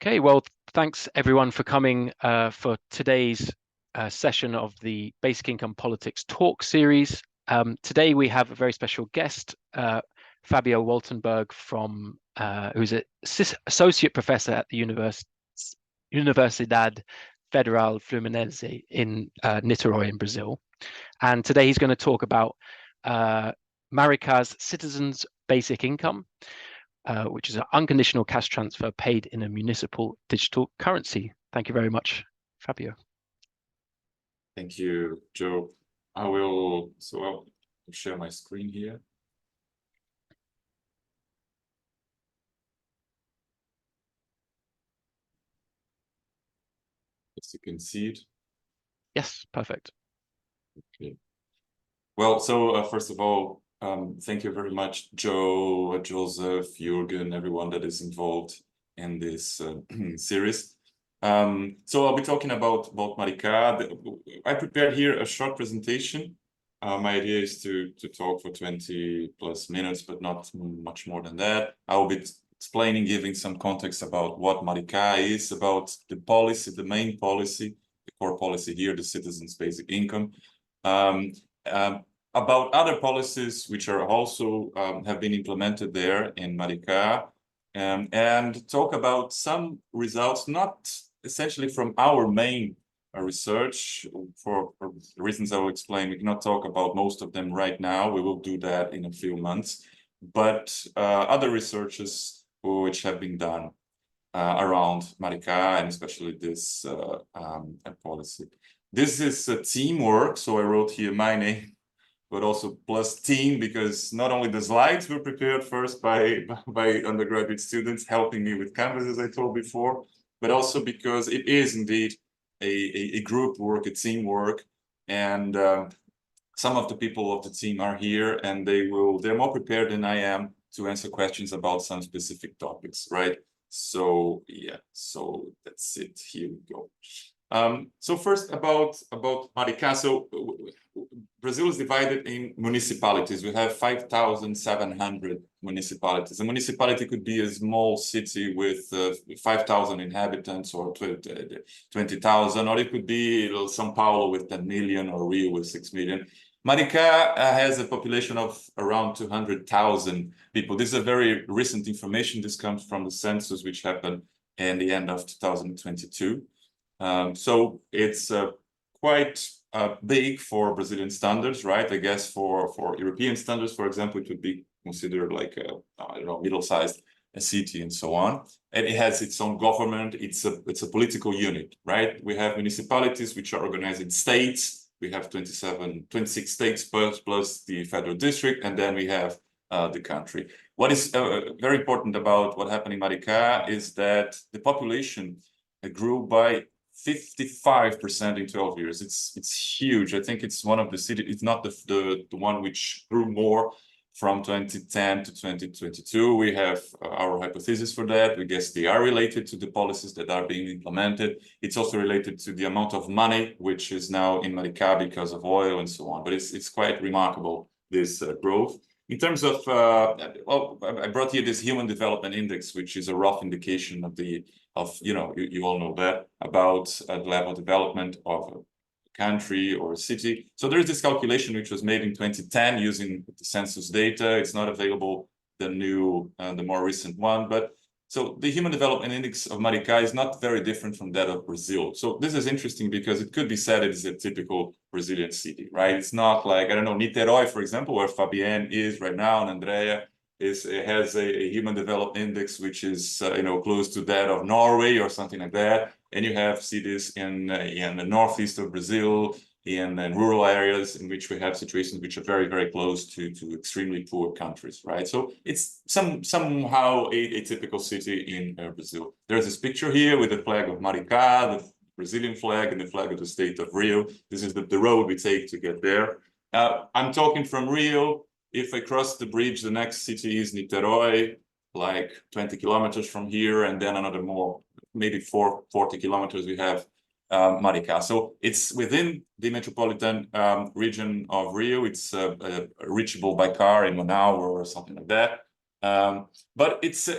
Okay, well, thanks everyone for coming for today's session of the Basic Income Politics Talk series. Today we have a very special guest, Fabio Waltenberg, who's an associate professor at the Universidade Federal Fluminense in Niterói in Brazil. And today he's going to talk about Maricá's citizens' basic income, which is an unconditional cash transfer paid in a municipal digital currency. Thank you very much, Fabio. Thank you, Joe. I'll share my screen here. As you can see it. Yes, perfect. Okay. Well, so first of all, thank you very much, Joe, Joseph, Jürgen, everyone that is involved in this series. So I'll be talking about Maricá. I prepared here a short presentation. My idea is to talk for 20 plus minutes, but not much more than that. I will be explaining, giving some context about what Maricá is, about the policy, the main policy, the core policy here, the citizens' basic income. About other policies which are also have been implemented there in Maricá, and talk about some results, not essentially from our main research. For reasons I will explain, we cannot talk about most of them right now. We will do that in a few months, but other researches which have been done around Maricá, and especially this policy. This is teamwork, so I wrote here my name, but also plus team, because not only the slides were prepared first by undergraduate students helping me with Canvas, as I told before, but also because it is indeed a group work, a team work, and some of the people of the team are here, and they're more prepared than I am to answer questions about some specific topics, right? So yeah, so that's it. Here we go. So first about Maricá. So Brazil is divided in municipalities. We have 5,700 municipalities. A municipality could be a small city with 5,000 inhabitants or 20,000, or it could be São Paulo with 10 million or Rio with 6 million. Maricá has a population of around 200,000 people. This is a very recent information. This comes from the census which happened in the end of 2022. So it's quite big for Brazilian standards, right? I guess for European standards, for example, it would be considered like I don't know, middle-sized city and so on. And it has its own government. It's a political unit, right? We have municipalities which are organized in states. We have 26 states plus the federal district, and then we have the country. What is very important about what happened in Maricá is that the population grew by 55% in 12 years. It's huge. I think it's one of the cities, it's not the one which grew more from 2010 to 2022. We have our hypothesis for that. We guess they are related to the policies that are being implemented. It's also related to the amount of money which is now in Maricá because of oil and so on. But it's quite remarkable, this growth. In terms of, well, I brought here this Human Development Index, which is a rough indication of you all know that, about the level of development of a country or a city. So there is this calculation which was made in 2010 using the census data. It's not available, the more recent one, but so the Human Development Index of Maricá is not very different from that of Brazil. So this is interesting because it could be said it is a typical Brazilian city, right? It's not like, I don't know, Niterói, for example, where Fabienne is right now, and Andrea has a Human Development Index which is close to that of Norway or something like that. And you have cities in the northeast of Brazil, in rural areas in which we have situations which are very, very close to extremely poor countries, right? So it's somehow a typical city in Brazil. There's this picture here with the flag of Maricá, the Brazilian flag, and the flag of the state of Rio. This is the road we take to get there. I'm talking from Rio. If I cross the bridge, the next city is Niterói, like 20 kilometers from here, and then another maybe 40 kilometers, we have Maricá. So it's within the metropolitan region of Rio. It's reachable by car in 1 hour or something like that. But it's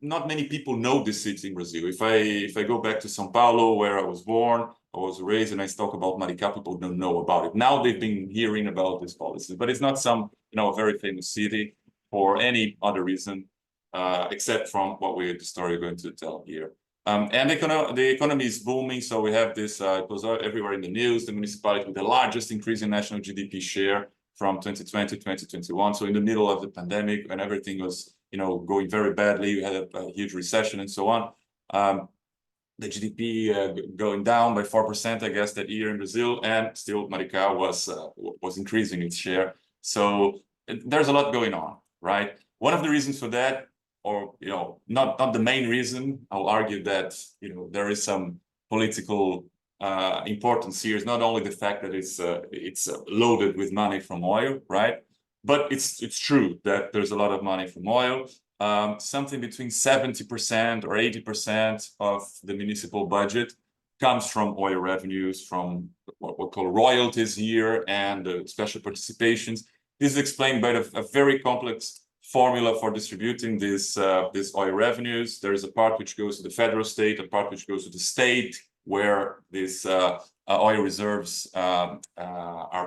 not many people know this city in Brazil. If I go back to São Paulo, where I was born, I was raised, and I talk about Maricá, people don't know about it. Now they've been hearing about this policy, but it's not some very famous city for any other reason except from the story we're going to tell here. And the economy is booming, so we have this. It was everywhere in the news. The municipality with the largest increase in national GDP share from 2020 to 2021. So in the middle of the pandemic, when everything was going very badly, we had a huge recession and so on. The GDP going down by 4%, I guess, that year in Brazil, and still Maricá was increasing its share. So there's a lot going on, right? One of the reasons for that, or not the main reason, I'll argue that there is some political importance here. Is not only the fact that it's loaded with money from oil, right? But it's true that there's a lot of money from oil. Something between 70% or 80% of the municipal budget comes from oil revenues, from what we call royalties here, and special participations. This is explained by a very complex formula for distributing this oil revenues. There is a part which goes to the federal state, a part which goes to the state, where these oil reserves are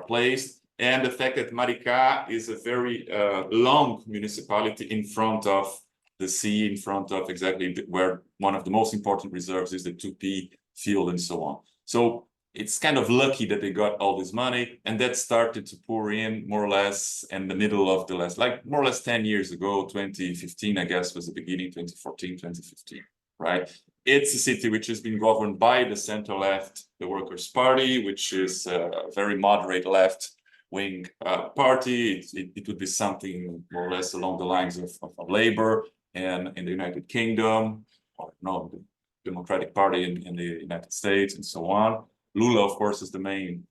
placed. And the fact that Maricá is a very long municipality in front of the sea, in front of exactly where one of the most important reserves is, the Tupi field and so on. So it's kind of lucky that they got all this money, and that started to pour in more or less in the middle of the last, like more or less 10 years ago, 2015, I guess, was the beginning, 2014, 2015, right? It's a city which has been governed by the center left, the Workers' Party, which is a very moderate left wing party. It would be something more or less along the lines of Labour and in the United Kingdom, or the Democratic Party in the United States, and so on. Lula, of course, is the main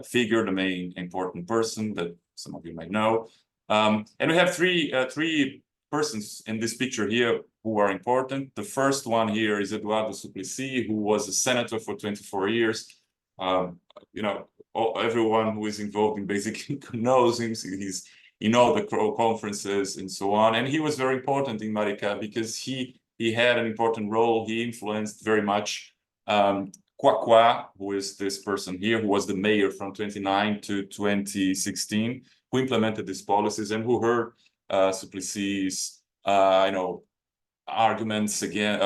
figure, the main important person that some of you might know. And we have three persons in this picture here who are important. The first one here is Eduardo Suplicy, who was a senator for 24 years. Everyone who is involved in basic income knows him. He's in all the conferences and so on. And he was very important in Maricá because he had an important role. He influenced very much Quaqua, who is this person here, who was the mayor from 2009 to 2016, who implemented these policies and who heard Suplicy's arguments again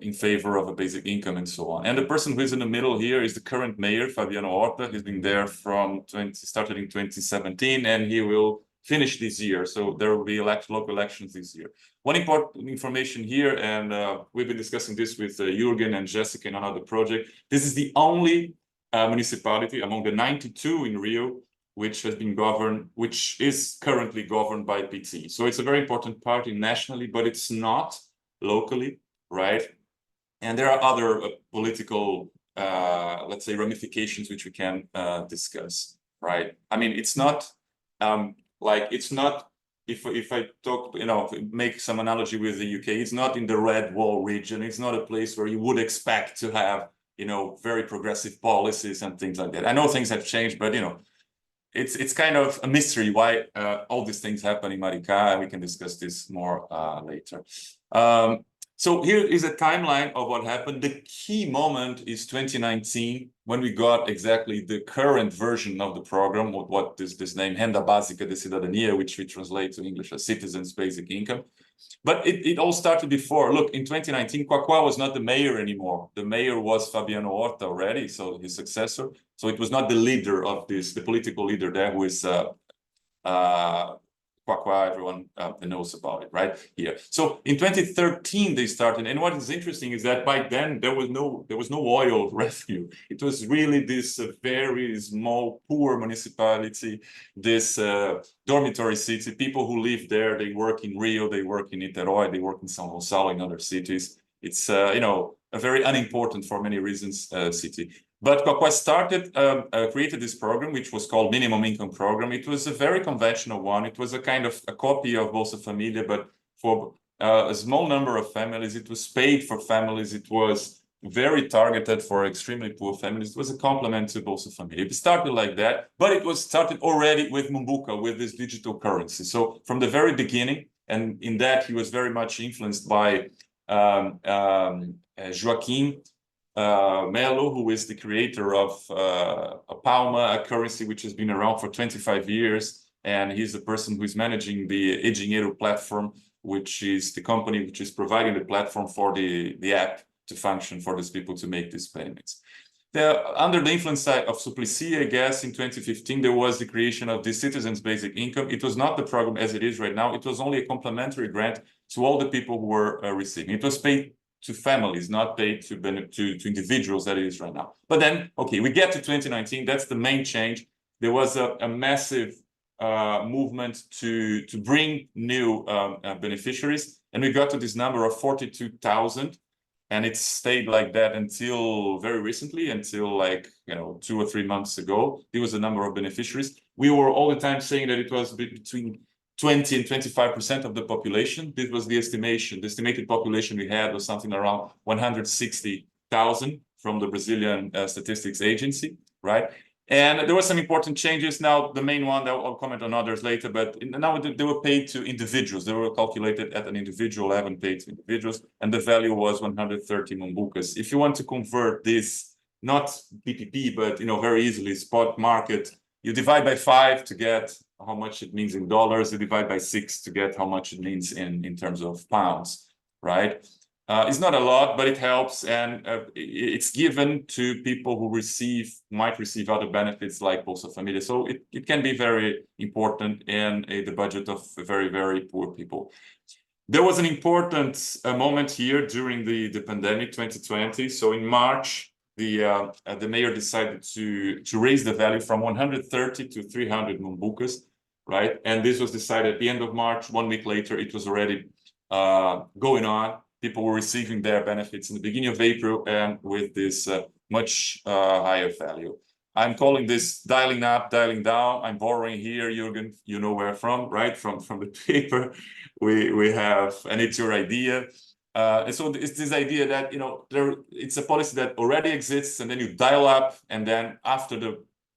in favor of a basic income and so on. And the person who is in the middle here is the current mayor, Fabiano Horta. He's been there started in 2017, and he will finish this year. So there will be local elections this year. One important information here, and we've been discussing this with Jürgen and Jessica in another project. This is the only municipality among the 92 in Rio which is currently governed by PT. So it's a very important party nationally, but it's not locally, right? And there are other political, let's say, ramifications which we can discuss, right? I mean, it's not if I talk, make some analogy with the UK, it's not in the Red Wall region. It's not a place where you would expect to have, very progressive policies and things like that. I know things have changed, but, it's kind of a mystery why all these things happen in Maricá, and we can discuss this more later. So here is a timeline of what happened. The key moment is 2019, when we got exactly the current version of the program, what is this name, Renda Básica de Cidadania, which we translate to English as Citizens' Basic Income. But it all started before. Look, in 2019, Quaqua was not the mayor anymore. The mayor was Fabiano Horta already, so his successor. So it was not the leader of this, the political leader there, who is Quaqua, everyone knows about it, right? Here. So in 2013 they started, and what is interesting is that by then there was no oil revenue. It was really this very small, poor municipality, this dormitory city. People who live there, they work in Rio, they work in Niterói, they work in São Gonçalo, in other cities. It's a very unimportant for many reasons city. But Quaqua started, created this program, which was called Minimum Income Program. It was a very conventional one. It was a kind of a copy of Bolsa Família, but for a small number of families. It was paid for families. It was very targeted for extremely poor families. It was a complement to Bolsa Família. It started like that, but it was started already with mumbuca, with this digital currency. So from the very beginning, And in that, he was very much influenced by Joaquim Melo, who is the creator of a Palma, a currency which has been around for 25 years. And he's the person who is managing the eDinheiro platform, which is the company which is providing the platform for the app to function for these people to make these payments. Under the influence of Suplicy, I guess, in 2015, there was the creation of the Citizens Basic Income. It was not the program as it is right now. It was only a complementary grant to all the people who were receiving. It was paid to families, not paid to individuals that it is right now. But then, okay, we get to 2019. That's the main change. There was a massive movement to bring new beneficiaries. And we got to this number of 42,000. And it stayed like that until very recently, until like, 2 or 3 months ago. There was a number of beneficiaries. We were all the time saying that it was between 20 and 25% of the population. This was the estimation. The estimated population we had was something around 160,000 from the Brazilian Statistics Agency, right? And there were some important changes. Now, the main one, I'll comment on others later, but now they were paid to individuals. They were calculated at an individual level and paid to individuals, and the value was 130 mumbucas. If you want to convert this, not PPP, but very easily, spot market, you divide by 5 to get how much it means in dollars. You divide by 6 to get how much it means in terms of pounds, right? It's not a lot, but it helps, and it's given to people who might receive other benefits like Bolsa Família. So it can be very important in the budget of very, very poor people. There was an important moment here during the pandemic, 2020. So in March, the mayor decided to raise the value from 130 to 300 mumbucas, right? And this was decided at the end of March. 1 week later, it was already going on. People were receiving their benefits in the beginning of April and with this much higher value. I'm calling this dialing up, dialing down. I'm borrowing here, Jürgen, you know where from, right? From the paper. We have, and it's your idea. And so it's this idea that, it's a policy that already exists, and then you dial up, and then after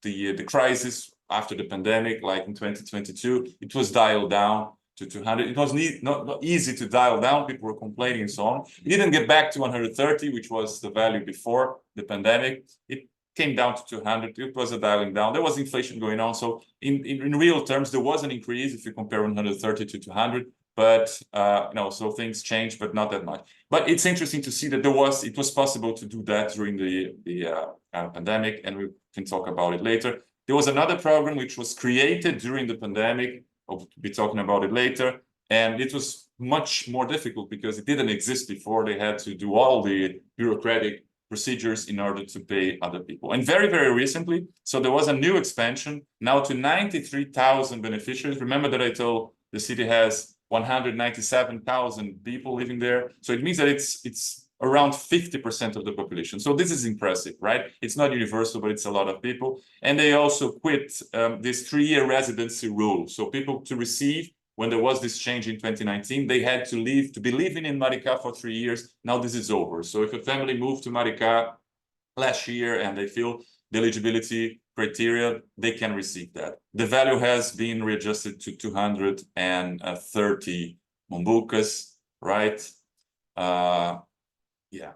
the crisis, after the pandemic, like in 2022, it was dialed down to 200. It was not easy to dial down. People were complaining and so on. It didn't get back to 130, which was the value before the pandemic. It came down to 200. It was a dialing down. There was inflation going on. So in real terms, there was an increase if you compare 130 to 200. But so things changed, but not that much. But it's interesting to see that it was possible to do that during the pandemic, and we can talk about it later. There was another program which was created during the pandemic. I'll be talking about it later. And it was much more difficult because it didn't exist before. They had to do all the bureaucratic procedures in order to pay other people. And very, very recently, so there was a new expansion now to 93,000 beneficiaries. Remember that I told the city has 197,000 people living there. So it means that it's around 50% of the population. So this is impressive, right? It's not universal, but it's a lot of people. And they also quit this 3-year residency rule. So people to receive, when there was this change in 2019, they had to be living in Maricá for 3 years. Now this is over. So if a family moved to Maricá last year and they fill the eligibility criteria, they can receive that. The value has been readjusted to 230 mumbucas, right? Yeah.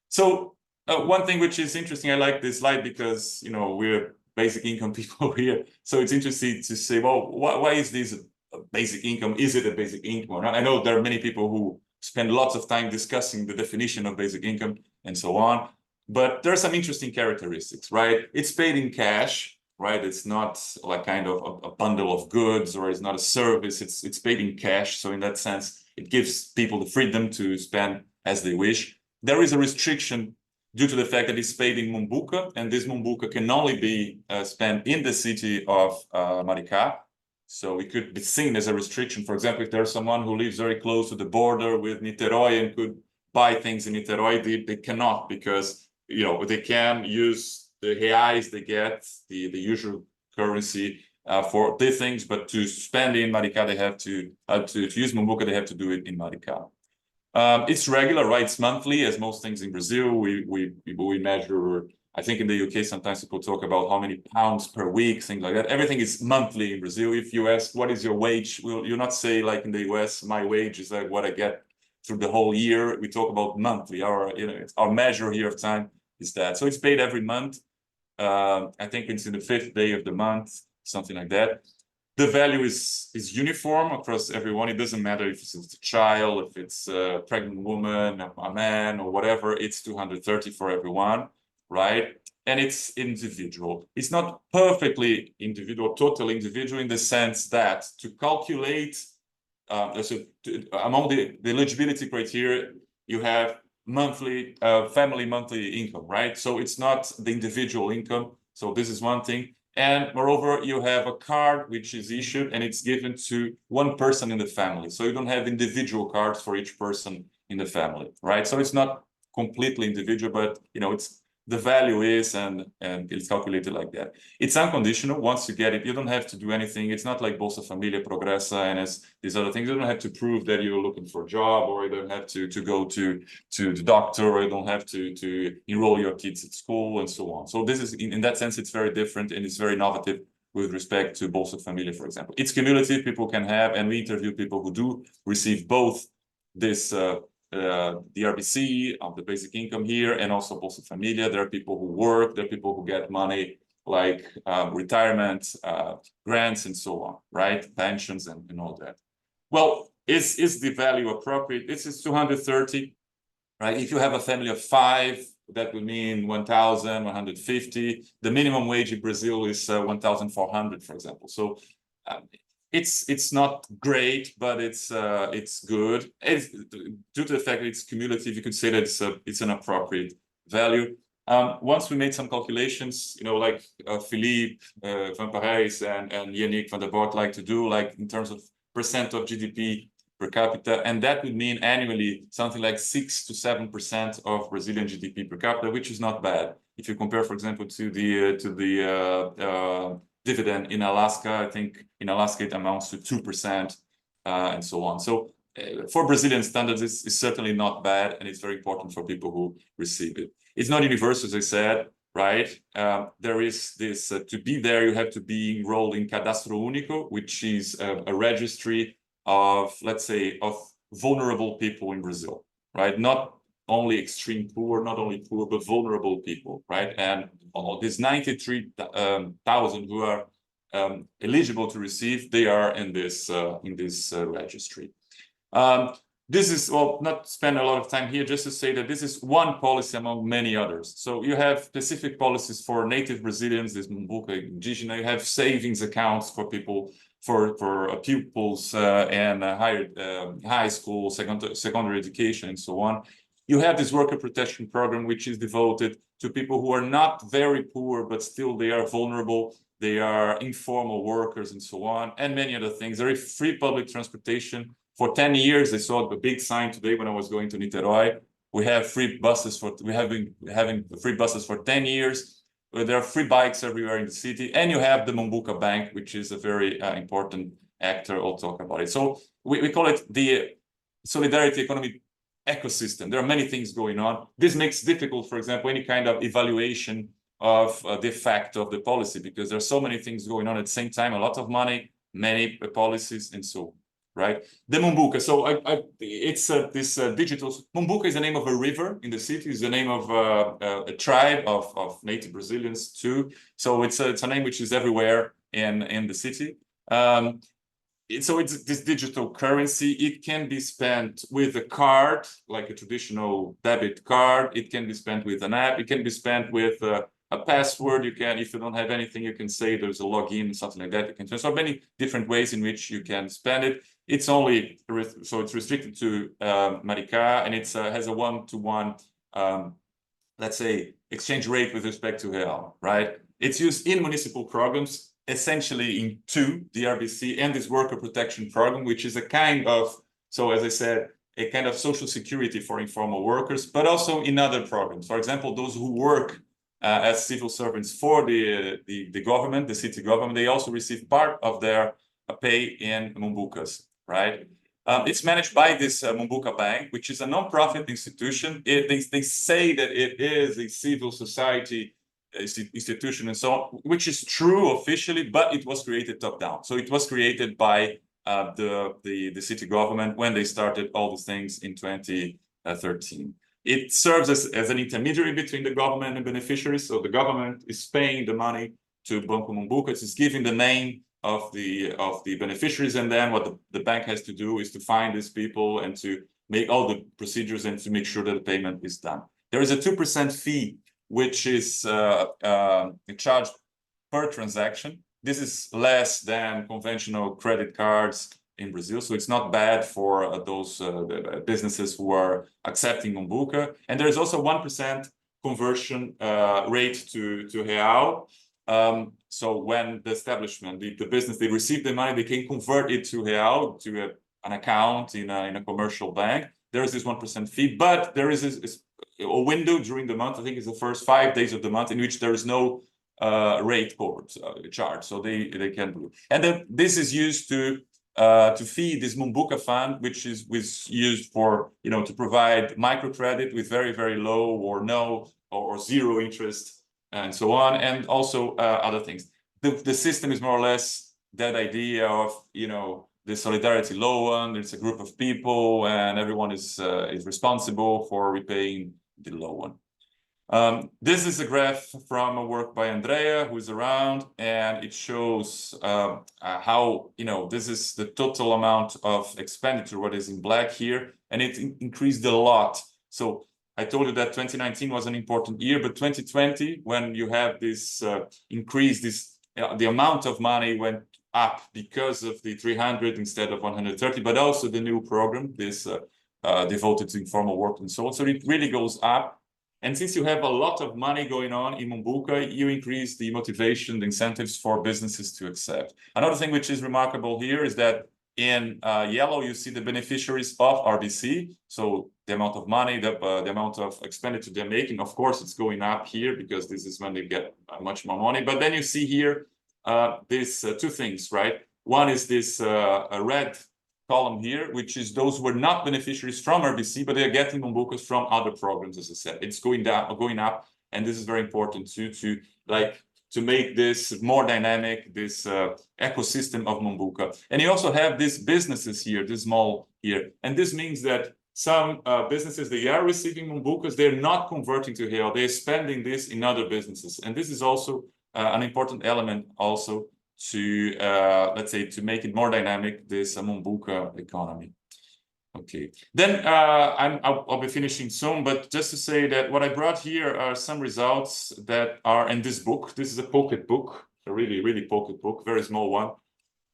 So one thing which is interesting, I like this slide because, we're basic income people here. So it's interesting to say, well, why is this a basic income? Is it a basic income or not? I know there are many people who spend lots of time discussing the definition of basic income and so on. But there are some interesting characteristics, right? It's paid in cash, right? It's not like kind of a bundle of goods, or it's not a service. It's paid in cash. So in that sense, it gives people the freedom to spend as they wish. There is a restriction due to the fact that it's paid in mumbuca, and this mumbuca can only be spent in the city of Maricá. So it could be seen as a restriction. For example, if there's someone who lives very close to the border with Niterói and could buy things in Niterói, they cannot, because they can use the reais they get, the usual currency for these things, but to spend in Maricá, they have to use mumbuca, they have to do it in Maricá. It's regular, right? It's monthly, as most things in Brazil. We measure I think in the UK, sometimes people talk about how many pounds per week, things like that. Everything is monthly in Brazil. If you ask, what is your wage? You'll not say, like in the US, my wage is like what I get through the whole year. We talk about monthly. Our measure here of time is that. So it's paid every month. I think it's in the 5th day of the month, something like that. The value is uniform across everyone. It doesn't matter if it's a child, if it's a pregnant woman, a man, or whatever. It's 230 for everyone, right? And it's individual. It's not perfectly individual, totally individual, in the sense that to calculate, among the eligibility criteria, you have monthly, family monthly income, right? So it's not the individual income. So this is one thing. And moreover, you have a card which is issued and it's given to one person in the family. So you don't have individual cards for each person in the family, right? So it's not completely individual, but it's the value is and it's calculated like that. It's unconditional. Once you get it, you don't have to do anything. It's not like Bolsa Familia, Progressa, and these other things. You don't have to prove that you're looking for a job, or you don't have to go to the doctor, or you don't have to enroll your kids at school and so on. So this is, in that sense, it's very different and it's very innovative with respect to Bolsa Familia, for example. It's cumulative, people can have, and we interview people who do receive both this the RBC of the basic income here, and also Bolsa Familia. There are people who work, there are people who get money like retirement, grants, and so on, right? Pensions and all that. Well, is the value appropriate? This is 230, right? If you have a family of 5, that would mean 1,150. The minimum wage in Brazil is 1,400, for example. So it's not great, but it's good. Due to the fact that it's cumulative, you could say that it's an appropriate value. Once we made some calculations, like Philippe Van Parijs and Yannick van der Bort like to do, like in terms of % of GDP per capita, and that would mean annually something like 6 to 7% of Brazilian GDP per capita, which is not bad. If you compare, for example, to the dividend in Alaska, I think in Alaska it amounts to 2%, and so on. So for Brazilian standards, it's certainly not bad, and it's very important for people who receive it. It's not universal, as I said, right? There is this, to be there, you have to be enrolled in Cadastro Único, which is a registry of, let's say, of vulnerable people in Brazil, right? Not only extreme poor, not only poor, but vulnerable people, right? And these 93,000 who are eligible to receive, they are in this registry. This is, well, not spend a lot of time here, just to say that this is one policy among many others. So you have specific policies for native Brazilians, this mumbuca indígena. You have savings accounts for people, for pupils and high school, secondary education, and so on. You have this worker protection program, which is devoted to people who are not very poor, but still they are vulnerable. They are informal workers and so on, and many other things. There is free public transportation. For 10 years, I saw a big sign today when I was going to Niterói. We have free buses we have been having free buses for 10 years. There are free bikes everywhere in the city. And you have the Mumbuca Bank, which is a very important actor. I'll talk about it. So we call it the solidarity economy ecosystem. There are many things going on. This makes difficult, for example, any kind of evaluation of the effect of the policy, because there are so many things going on at the same time, a lot of money, many policies, and so on. Right, the Mumbuca. So it's this digital. Mumbuca is the name of a river in the city. It's the name of a tribe of native Brazilians too. So it's a name which is everywhere in the city. So it's this digital currency. It can be spent with a card, like a traditional debit card. It can be spent with an app. It can be spent with a password. You can, if you don't have anything, you can say there's a login, something like that. You can. So many different ways in which you can spend it. It's only so it's restricted to Maricá, and it has a 1-to-1, let's say, exchange rate with respect to real. Right? It's used in municipal programs, essentially in 2, the RBC and this worker protection program, which is a kind of, so as I said, a kind of social security for informal workers, but also in other programs. For example, those who work as civil servants for the government, the city government, they also receive part of their pay in mumbucas, right? It's managed by this Mumbuca Bank, which is a non-profit institution. They say that it is a civil society institution and so on, which is true officially, but it was created top down. So it was created by the city government when they started all these things in 2013. It serves as an intermediary between the government and beneficiaries. So the government is paying the money to Banco Mumbuca. It's giving the name of the beneficiaries, and then what the bank has to do is to find these people and to make all the procedures and to make sure that the payment is done. There is a 2% fee, which is charged per transaction. This is less than conventional credit cards in Brazil, so it's not bad for those businesses who are accepting Mumbuca. And there is also 1% conversion rate to real. So when the establishment, the business, they receive the money, they can convert it to real, to an account in a commercial bank. There is this 1% fee, but there is a window during the month, I think it's the first 5 days of the month, in which there is no rate covered charge, so they can do. And then this is used to feed this Mumbuca fund, which is used for, to provide microcredit with very, very low or no or zero interest and so on, and also other things. The system is more or less that idea of, the solidarity loan. It's a group of people and everyone is responsible for repaying the loan. This is a graph from a work by Andrea, who is around, and it shows how, this is the total amount of expenditure, what is in black here, and it increased a lot. So I told you that 2019 was an important year, but 2020, when you have this increase, the amount of money went up because of the 300 instead of 130, but also the new program, this devoted to informal work and so on. So it really goes up. And since you have a lot of money going on in Mumbuca, you increase the motivation, the incentives for businesses to accept. Another thing which is remarkable here is that in yellow, you see the beneficiaries of RBC. So the amount of money, the amount of expenditure they're making. Of course, it's going up here because this is when they get much more money. But then you see here these two things, right? One is this a red column here, which is those who are not beneficiaries from RBC, but they're getting Mumbucas from other programs, as I said. It's going down, going up, and this is very important to make this more dynamic, this ecosystem of Mumbuca. And you also have these businesses here, this mall here, and this means that some businesses, they are receiving Mumbucas, they're not converting to real, they're spending this in other businesses. And this is also an important element also to, let's say, to make it more dynamic, this Mumbuca economy. Okay, then I'll be finishing soon, but just to say that what I brought here are some results that are in this book. This is a pocket book, a really, really pocket book, very small one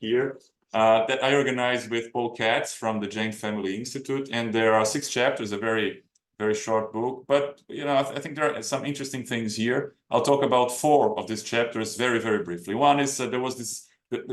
here, that I organized with Paul Katz from the Jain Family Institute. And there are 6 chapters, a very, very short book, but I think there are some interesting things here. I'll talk about 4 of these chapters very, very briefly. One is there was this,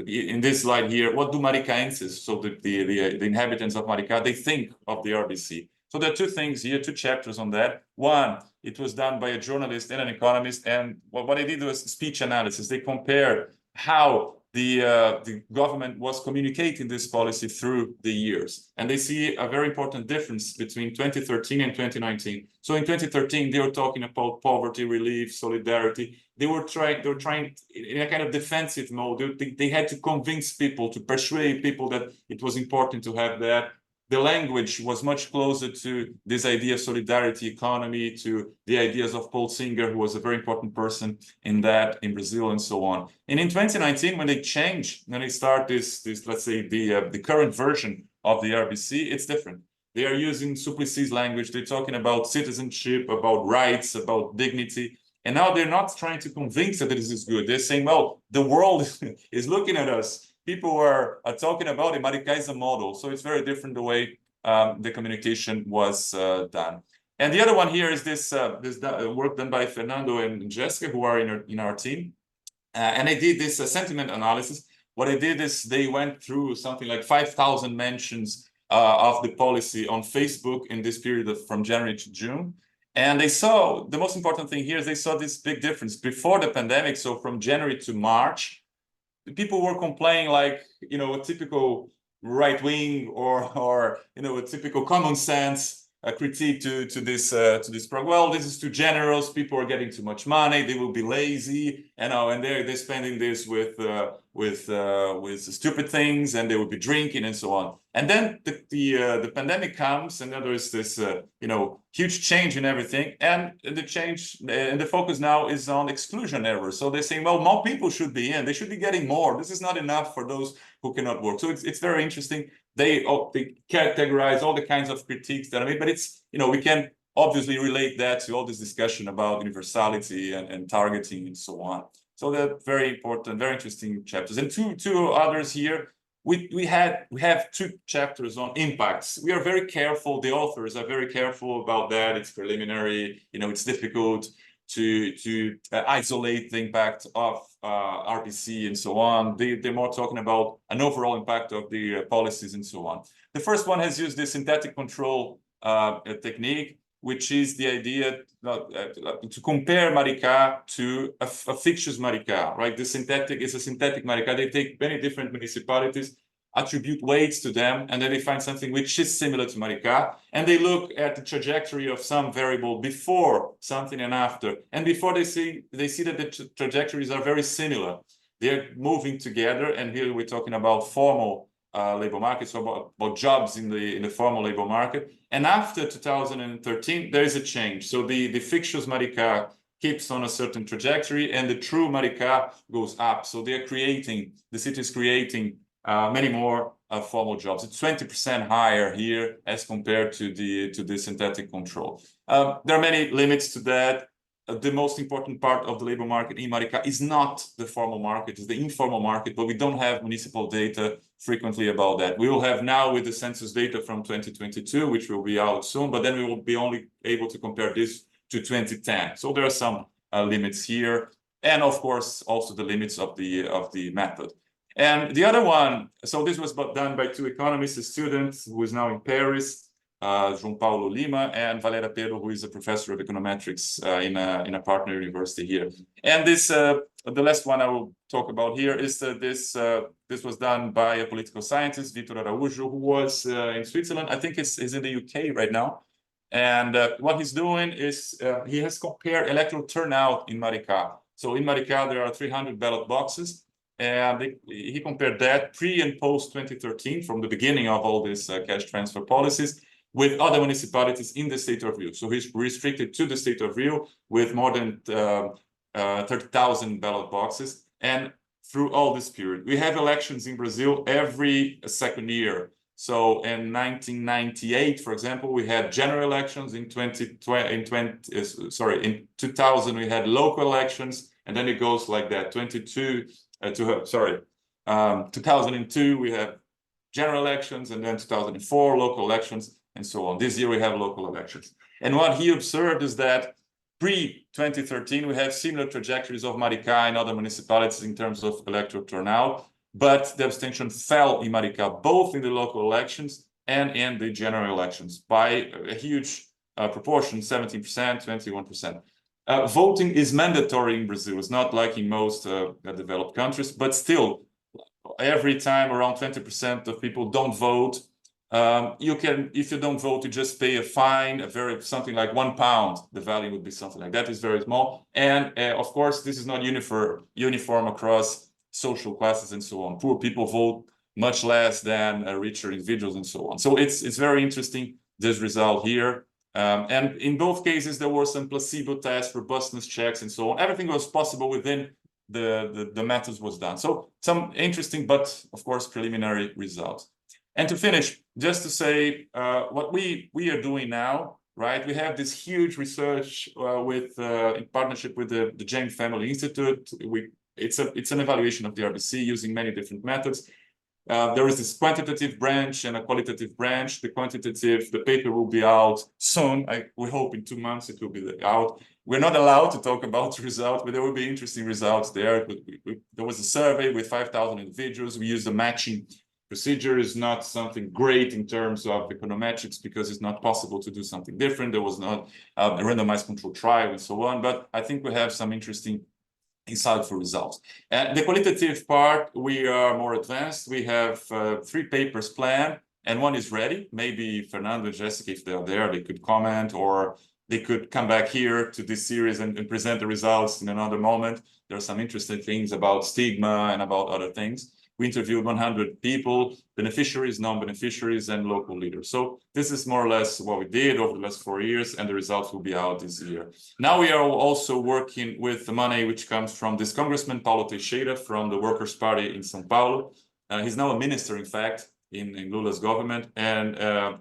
in this slide here, what do Maricaenses, so the inhabitants of Maricá, they think of the RBC. So there are 2 things here, 2 chapters on that. One, it was done by a journalist and an economist, and what they did was speech analysis. They compared how the government was communicating this policy through the years, and they see a very important difference between 2013 and 2019. So in 2013, they were talking about poverty relief, solidarity. They were trying in a kind of defensive mode. They had to convince people, to persuade people that it was important to have that. The language was much closer to this idea of solidarity economy, to the ideas of Paul Singer, who was a very important person in that in Brazil and so on. And in 2019, when they change, when they start this let's say the current version of the RBC, it's different. They are using Suplicy's language. They're talking about citizenship, about rights, about dignity. And now they're not trying to convince that this is good. They're saying, well, the world is looking at us. People are talking about it. Maricá is a model. So it's very different the way the communication was done. And the other one here is this work done by Fernando and Jessica, who are in our team. And they did this sentiment analysis. What they did is they went through something like 5,000 mentions of the policy on Facebook in this period from January to June. And they saw, the most important thing here is they saw this big difference before the pandemic. So from January to March, people were complaining like, a typical right wing or a typical common sense critique to this program. Well, this is too generous. People are getting too much money. They will be lazy, and they're spending this with stupid things, and they will be drinking and so on. And then the pandemic comes, and then there is this huge change in everything, and the change and the focus now is on exclusion errors. So they're saying, well, more people should be in. They should be getting more. This is not enough for those who cannot work. So it's very interesting. They categorize all the kinds of critiques that I made, but it's, we can obviously relate that to all this discussion about universality and targeting and so on. So they're very important, very interesting chapters. And two others here. We have 2 chapters on impacts. We are very careful. The authors are very careful about that. It's preliminary. It's difficult to isolate the impact of RBC and so on. They're more talking about an overall impact of the policies and so on. The first one has used the synthetic control technique, which is the idea to compare Maricá to a fictitious Maricá, right? The synthetic is a synthetic Maricá. They take many different municipalities, attribute weights to them, and then they find something which is similar to Maricá, and they look at the trajectory of some variable before something and after, and before they see that the trajectories are very similar. They're moving together, and here we're talking about formal labor market, so about jobs in the formal labor market. And after 2013, there is a change. So the fictitious Maricá keeps on a certain trajectory, and the true Maricá goes up. So the city is creating many more formal jobs. It's 20% higher here as compared to the synthetic control. There are many limits to that. The most important part of the labor market in Maricá is not the formal market, it's the informal market, but we don't have municipal data frequently about that. We will have now with the census data from 2022, which will be out soon, but then we will be only able to compare this to 2010. So there are some limits here, and of course also the limits of the method. And the other one, so this was done by 2 economists, a student who is now in Paris, João Paulo Lima, and Valéria Pedro, who is a professor of econometrics in a partner university here. And this, the last one I will talk about here is this was done by a political scientist, Vitor Araújo, who was in Switzerland. I think he's in the UK right now. And what he's doing is he has compared electoral turnout in Maricá. So in Maricá, there are 300 ballot boxes. And he compared that pre and post 2013, from the beginning of all these cash transfer policies, with other municipalities in the state of Rio. So he's restricted to the state of Rio with more than 30,000 ballot boxes. And through all this period, we have elections in Brazil every second year. So in 1998, for example, we had general elections. In 2000, we had local elections, and then it goes like that. 2002, we have general elections, and then 2004, local elections, and so on. This year we have local elections. And what he observed is that pre-2013, we have similar trajectories of Maricá and other municipalities in terms of electoral turnout, but the abstention fell in Maricá, both in the local elections and in the general elections, by a huge proportion, 17%, 21%. Voting is mandatory in Brazil. It's not like in most developed countries, but still, every time around 20% of people don't vote. If you don't vote, you just pay a fine, something like £1. The value would be something like that. It's very small. And of course, this is not uniform across social classes and so on. Poor people vote much less than richer individuals and so on. So it's very interesting, this result here. And in both cases, there were some placebo tests, robustness checks, and so on. Everything was possible within the methods was done. So some interesting, but of course, preliminary results. And to finish, just to say what we are doing now, right? We have this huge research in partnership with the James Family Institute. It's an evaluation of the RBC using many different methods. There is this quantitative branch and a qualitative branch. The paper will be out soon. We hope in 2 months it will be out. We're not allowed to talk about the results, but there will be interesting results there. There was a survey with 5,000 individuals. We used a matching procedure. Is not something great in terms of econometrics because it's not possible to do something different. There was not a randomized control trial and so on, but I think we have some interesting insightful results. The qualitative part, we are more advanced. We have 3 papers planned, and one is ready. Maybe Fernando and Jessica, if they are there, they could comment, or they could come back here to this series and present the results in another moment. There are some interesting things about stigma and about other things. We interviewed 100 people, beneficiaries, non-beneficiaries, and local leaders. So this is more or less what we did over the last 4 years, and the results will be out this year. Now we are also working with the money which comes from this Congressman Paulo Teixeira from the Workers' Party in São Paulo. He's now a minister, in fact, in Lula's government, and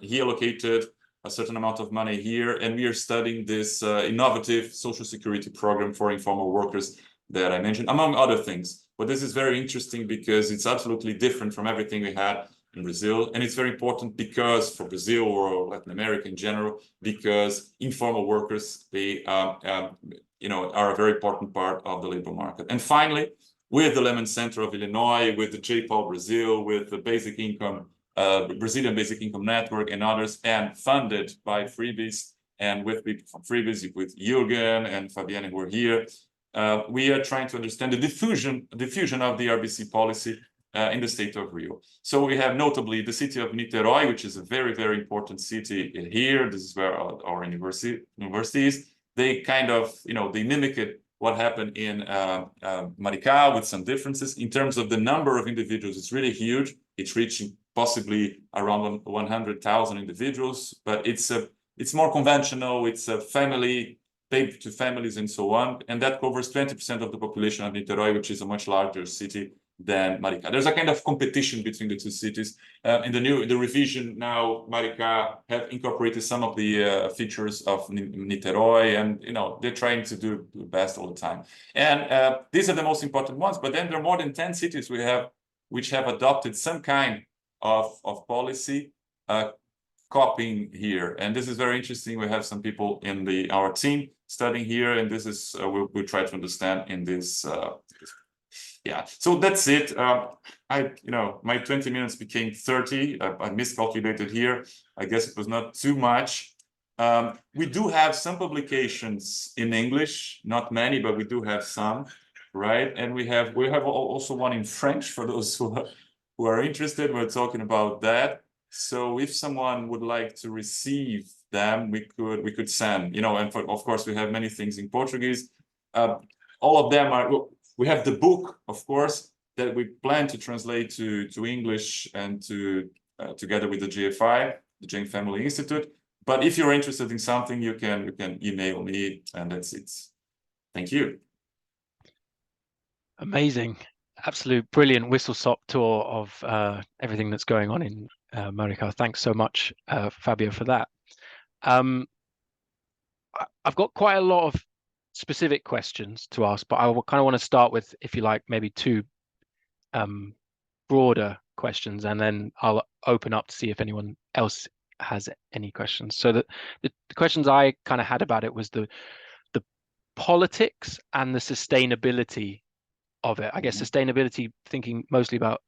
he allocated a certain amount of money here, and we are studying this innovative social security program for informal workers that I mentioned, among other things. But this is very interesting because it's absolutely different from everything we had in Brazil. And it's very important because for Brazil or Latin America in general, because informal workers, they are a very important part of the labor market. And finally, with the Lemon Center of Illinois, with the J-PAL Brazil, with the Basic Income, Brazilian Basic Income Network and others, and funded by Freebies, and with people from Freebies, with Jürgen and Fabienne who are here, we are trying to understand the diffusion of the RBC policy in the state of Rio. So we have notably the city of Niterói, which is a very, very important city here. This is where our university is. They kind of, they mimicked what happened in Maricá with some differences. In terms of the number of individuals, it's really huge. It's reaching possibly around 100,000 individuals, but it's more conventional. It's a family, paid to families and so on, and that covers 20% of the population of Niterói, which is a much larger city than Maricá. There's a kind of competition between the two cities. In the revision now, Maricá have incorporated some of the features of Niterói, and they're trying to do the best all the time. And these are the most important ones. But then there are more than 10 cities which have adopted some kind of policy copying here, and this is very interesting. We have some people in our team studying here, and this is we'll try to understand in this. Yeah, so that's it. My 20 minutes became 30. I miscalculated here. I guess it was not too much. We do have some publications in English, not many, but we do have some, right? And we have also one in French for those who are interested. We're talking about that. So if someone would like to receive them, we could send, and of course we have many things in Portuguese. All of them are. We have the book, of course, that we plan to translate to English and together with the GFI, the Jane Family Institute. But if you're interested in something, you can email me, and that's it. Thank you. Amazing. Absolute brilliant whistle-stop tour of everything that's going on in Maricá. Thanks so much, Fabio, for that. I've got quite a lot of specific questions to ask, but I kind of want to start with, if you like, maybe two broader questions, and then I'll open up to see if anyone else has any questions. So the questions I kind of had about it was the politics and the sustainability of it. I guess sustainability, thinking mostly about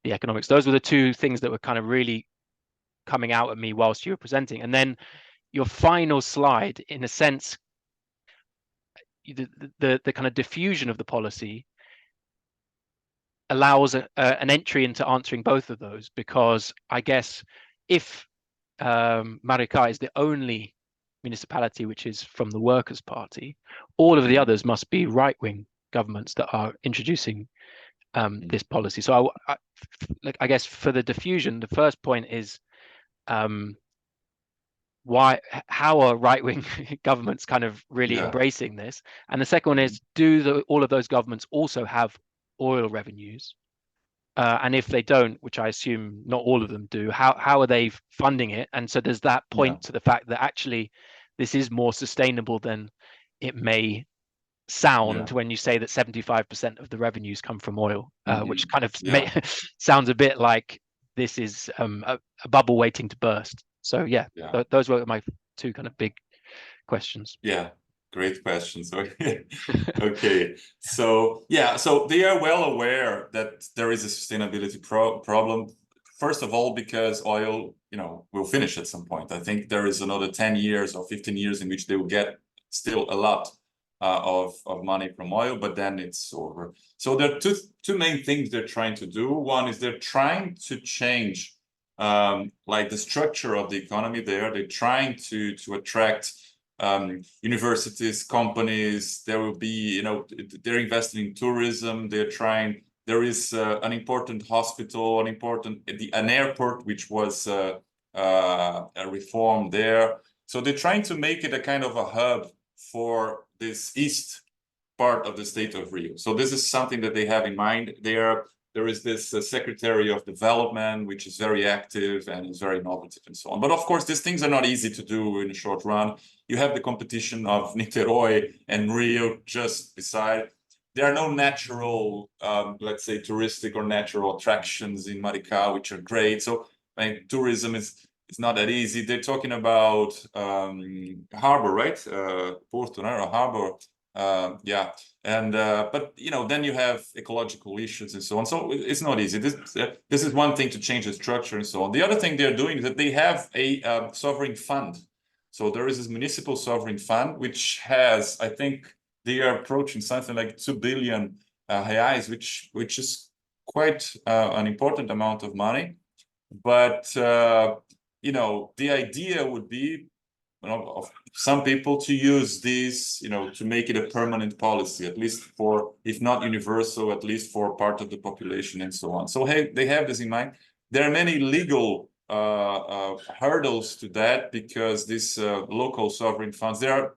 the economics. Those were the two things that were kind of really coming out at me whilst you were presenting. And then your final slide, in a sense, the kind of diffusion of the policy allows an entry into answering both of those, because I guess if Maricá is the only municipality which is from the Workers' Party, all of the others must be right-wing governments that are introducing this policy. So I guess for the diffusion, the first point is how are right-wing governments kind of really embracing this? And the second one is, do all of those governments also have oil revenues? And if they don't, which I assume not all of them do, how are they funding it? And so does that point to the fact that actually this is more sustainable than it may sound when you say that 75% of the revenues come from oil, which kind of sounds a bit like this is a bubble waiting to burst. So those were my two kind of big questions. Yeah, great questions. Okay, so they are well aware that there is a sustainability problem. First of all, because oil, will finish at some point. I think there is another 10 years or 15 years in which they will get still a lot of money from oil, but then it's over. So there are two main things they're trying to do. One is they're trying to change like the structure of the economy there. They're trying to attract universities, companies. There will be, they're investing in tourism. They're trying. There is an important hospital, an airport, which was a reform there. So they're trying to make it a kind of a hub for this east part of the state of Rio. So this is something that they have in mind. There is this Secretary of Development, which is very active and is very innovative and so on. But of course, these things are not easy to do in a short run. You have the competition of Niterói and Rio just beside. There are no natural, let's say, touristic or natural attractions in Maricá, which are great. So tourism is not that easy. They're talking about harbor, right? Porto, no? Harbor. Yeah, and but then you have ecological issues and so on. So it's not easy. This is one thing to change the structure and so on. The other thing they're doing is that they have a sovereign fund. So there is this municipal sovereign fund, which has, I think, they are approaching something like 2 billion reais, which is quite an important amount of money. But the idea would be of some people to use this, to make it a permanent policy, at least for, if not universal, at least for part of the population and so on. So they have this in mind. There are many legal hurdles to that because these local sovereign funds, there are,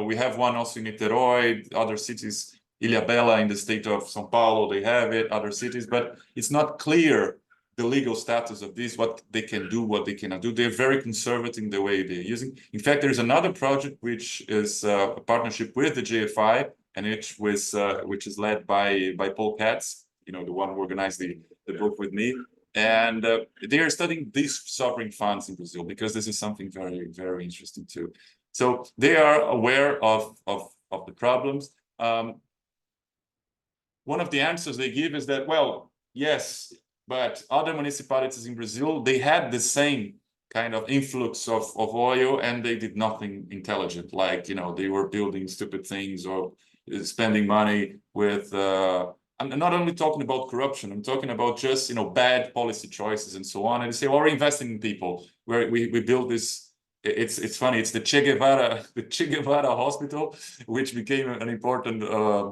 we have one also in Niterói, other cities, Ilhabela in the state of São Paulo, they have it, other cities, but it's not clear the legal status of this, what they can do, what they cannot do. They're very conservative in the way they're using. In fact, there's another project which is a partnership with the GFI, and which is led by Paul Katz, the one who organized the book with me. And they are studying these sovereign funds in Brazil because this is something very, very interesting too. So they are aware of the problems. One of the answers they give is that, well, yes, but other municipalities in Brazil, they had the same kind of influx of oil and they did nothing intelligent. Like, they were building stupid things or spending money with, I'm not only talking about corruption, I'm talking about just, bad policy choices and so on. And they say, well, we're investing in people. We build this. It's funny. It's the Che Guevara Hospital, which became an important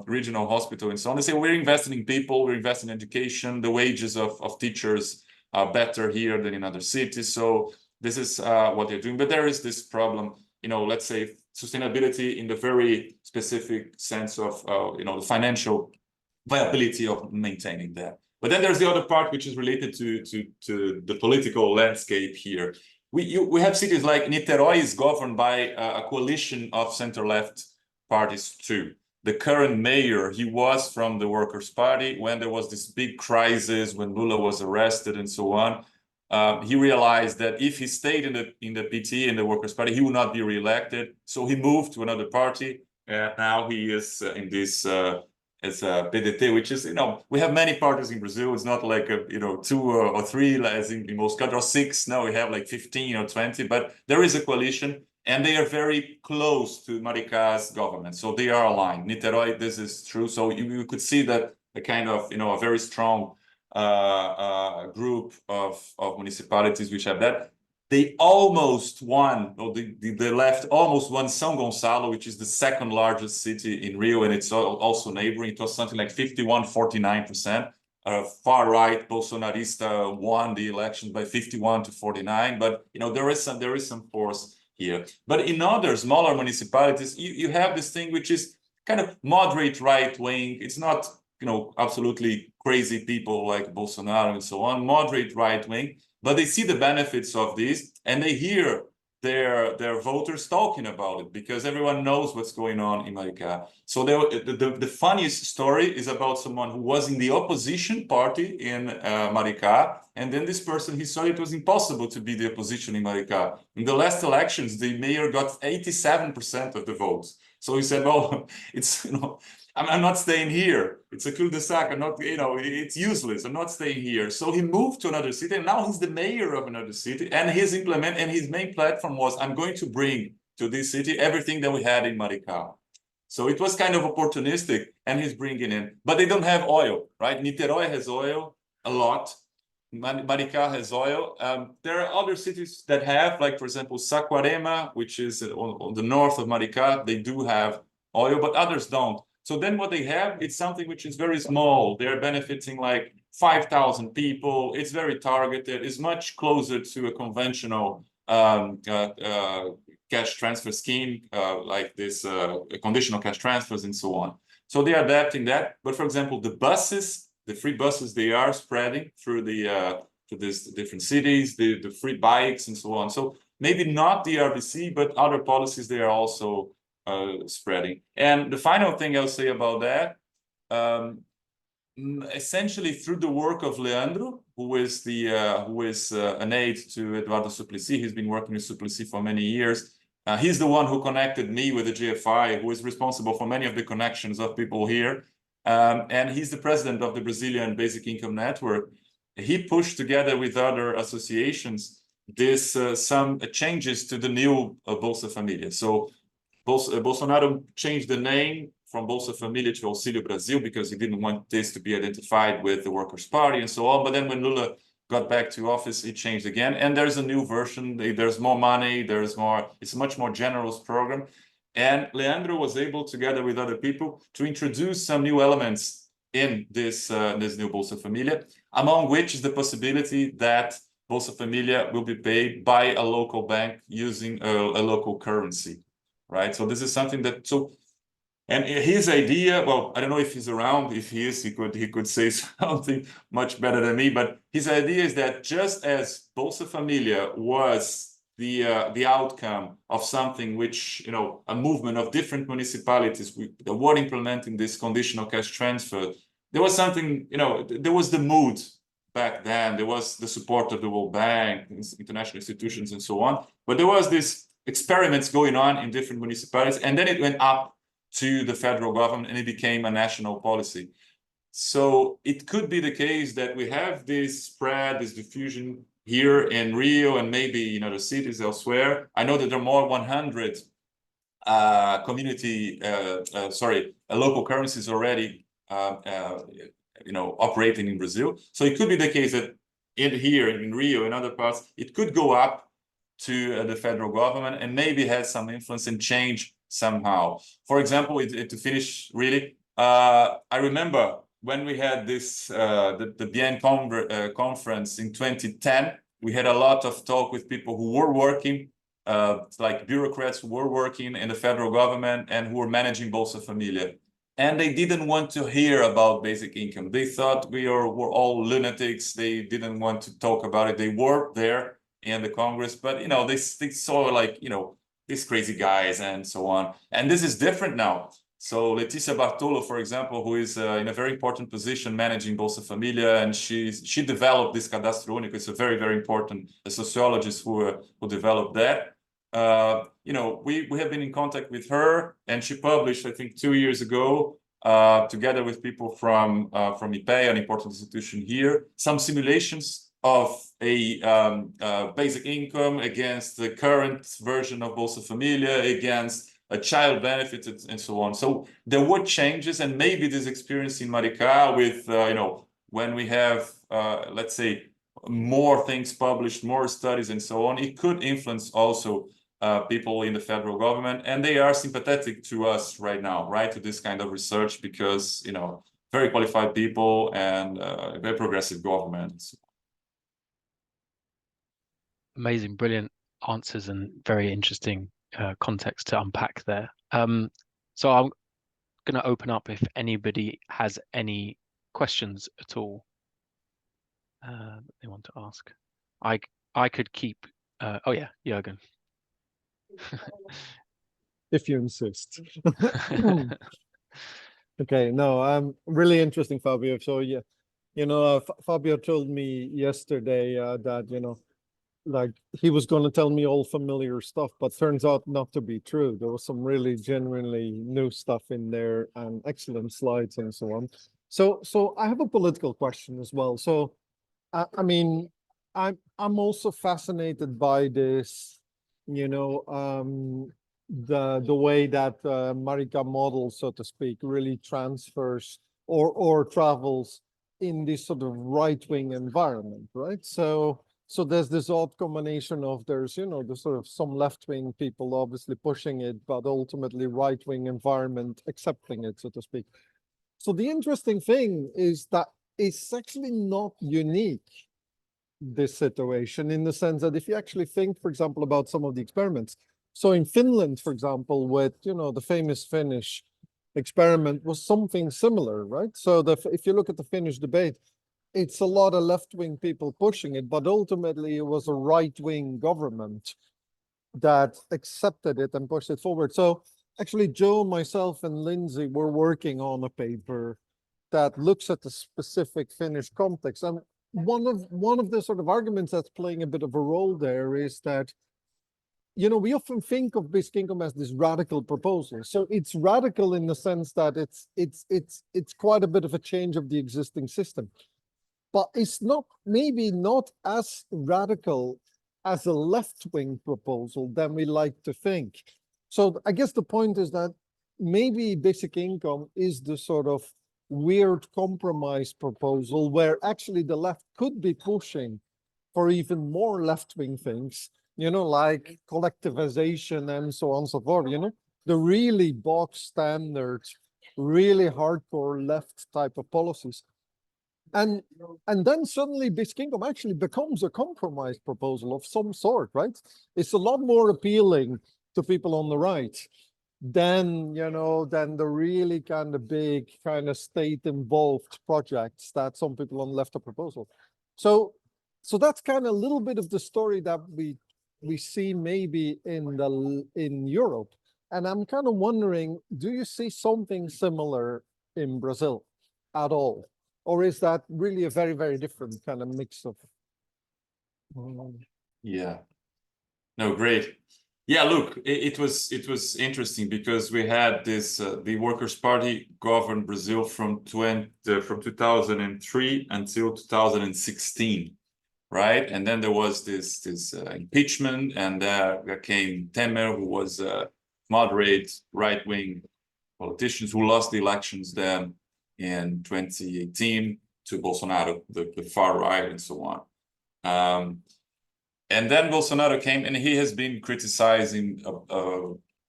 regional hospital and so on. They say we're investing in people, we're investing in education. The wages of teachers are better here than in other cities. So this is what they're doing. But there is this problem, let's say sustainability in the very specific sense of the financial viability of maintaining that. But then there's the other part which is related to the political landscape here. We have cities like Niterói is governed by a coalition of center-left parties too. The current mayor, he was from the Workers' Party. When there was this big crisis, when Lula was arrested and so on, he realized that if he stayed in the PT, in the Workers' Party, he would not be reelected. So he moved to another party. And now he is in this as a PDT, which is, we have many parties in Brazil. It's not like, 2 or 3 as in most countries, or 6. Now we have like 15 or 20, but there is a coalition and they are very close to Maricá's government. So they are aligned. Niterói, this is true. So you could see that a kind of, a very strong group of municipalities which have that. They almost won, or the left almost won São Gonçalo, which is the second largest city in Rio, and it's also neighboring. It was something like 51-49%. Far-right Bolsonarista won the elections by 51-49, but there is some force here. But in other smaller municipalities, you have this thing which is kind of moderate right-wing. It's not absolutely crazy people like Bolsonaro and so on, moderate right-wing. But they see the benefits of this and they hear their voters talking about it because everyone knows what's going on in Maricá. So the funniest story is about someone who was in the opposition party in Maricá. And then this person, he saw it was impossible to be the opposition in Maricá. In the last elections, the mayor got 87% of the votes. So he said, well, it's, I'm not staying here. It's a cul-de-sac. I'm not, it's useless. I'm not staying here. So he moved to another city, and now he's the mayor of another city. And his main platform was, I'm going to bring to this city everything that we had in Maricá. So it was kind of opportunistic, and he's bringing in. But they don't have oil, right? Niterói has oil a lot. Maricá has oil. There are other cities that have, like, for example, Saquarema, which is on the north of Maricá. They do have oil, but others don't. So then what they have, it's something which is very small. They're benefiting like 5,000 people. It's very targeted. It's much closer to a conventional cash transfer scheme, like this conditional cash transfers and so on. So they are adapting that. But for example, the buses, the free buses, they are spreading through to these different cities, the free bikes and so on. So maybe not the RBC, but other policies they are also spreading. And the final thing I'll say about that, essentially through the work of Leandro, who is an aide to Eduardo Suplicy. He's been working with Suplicy for many years. He's the one who connected me with the GFI, who is responsible for many of the connections of people here. And he's the president of the Brazilian Basic Income Network. He pushed together with other associations some changes to the new Bolsa Família. So Bolsonaro changed the name from Bolsa Família to Auxílio Brasil because he didn't want this to be identified with the Workers' Party and so on. But then when Lula got back to office, it changed again. And there's a new version. There's more money. There's more. It's a much more generous program. And Leandro was able, together with other people, to introduce some new elements in this new Bolsa Família, among which is the possibility that Bolsa Família will be paid by a local bank using a local currency, right? So this is something that and his idea, well, I don't know if he's around. If he is, he could say something much better than me. But his idea is that just as Bolsa Família was the outcome of something which, a movement of different municipalities that were implementing this conditional cash transfer, there was something, there was the mood back then. There was the support of the World Bank, international institutions, and so on. But there was this experiments going on in different municipalities, and then it went up to the federal government and it became a national policy. So it could be the case that we have this spread, this diffusion here in Rio and maybe in other cities elsewhere. I know that there are more 100 local currencies already operating in Brazil. So it could be the case that here in Rio and other parts, it could go up to the federal government and maybe has some influence and change somehow. For example, to finish really, I remember when we had this the Bien conference in 2010, we had a lot of talk with people who were working, like bureaucrats who were working in the federal government and who were managing Bolsa Família. And they didn't want to hear about basic income. They thought we were all lunatics. They didn't want to talk about it. They were there in the Congress, but they saw like these crazy guys and so on. And this is different now. So Letícia Bartolo, for example, who is in a very important position managing Bolsa Família, and she developed this Cadastro Único. It's a very, very important sociologist who developed that. We have been in contact with her, and she published, I think, 2 years ago, together with people from IPEA, an important institution here, some simulations of a basic income against the current version of Bolsa Família, against a child benefit, and so on. So there were changes, and maybe this experience in Maricá with, when we have, let's say, more things published, more studies, and so on, it could influence also people in the federal government, and they are sympathetic to us right now, right, to this kind of research, because, very qualified people and very progressive government. Amazing, brilliant answers and very interesting context to unpack there. So I'm going to open up if anybody has any questions at all they want to ask. I could keep. Oh yeah, Jürgen. If you insist. Okay, no, really interesting, Fabio. So yeah, Fabio told me yesterday that like he was going to tell me all familiar stuff, but turns out not to be true. There was some really genuinely new stuff in there and excellent slides and so on. So I have a political question as well. So I mean, I'm also fascinated by this, the way that Maricá model, so to speak, really transfers or travels in this sort of right-wing environment, right? So there's this odd combination of there's, you know, the sort of some left-wing people obviously pushing it, but ultimately right-wing environment accepting it, so to speak. So the interesting thing is that it's actually not unique, this situation, in the sense that if you actually think, for example, about some of the experiments. So in Finland, for example, with, you know, the famous Finnish experiment was something similar, right? So if you look at the Finnish debate, it's a lot of left-wing people pushing it, but ultimately it was a right-wing government that accepted it and pushed it forward. So actually, Joe, myself, and Lindsay were working on a paper that looks at the specific Finnish context. And one of the sort of arguments that's playing a bit of a role there is that, you know, we often think of basic income as this radical proposal. So it's radical in the sense that it's quite a bit of a change of the existing system, but it's not, maybe not as radical as a left-wing proposal than we like to think. So I guess the point is that maybe basic income is the sort of weird compromise proposal where actually the left could be pushing for even more left-wing things, you know, like collectivization and so on and so forth, you know, the really bog standard, really hardcore left type of policies. And then suddenly basic income actually becomes a compromise proposal of some sort, right? It's a lot more appealing to people on the right than, you know, than the really kind of big kind of state-involved projects that some people on the left are proposing. So that's kind of a little bit of the story that we see maybe in Europe. And I'm kind of wondering, do you see something similar in Brazil at all? Or is that really a very, very different kind of mix of? Yeah. No, great. Yeah, look, it was interesting because we had this the Workers' Party governed Brazil from 2003 until 2016, right? And then there was this impeachment, and there came Temer, who was a moderate right-wing politician who lost the elections then in 2018 to Bolsonaro, the far right, and so on. And then Bolsonaro came, and he has been criticizing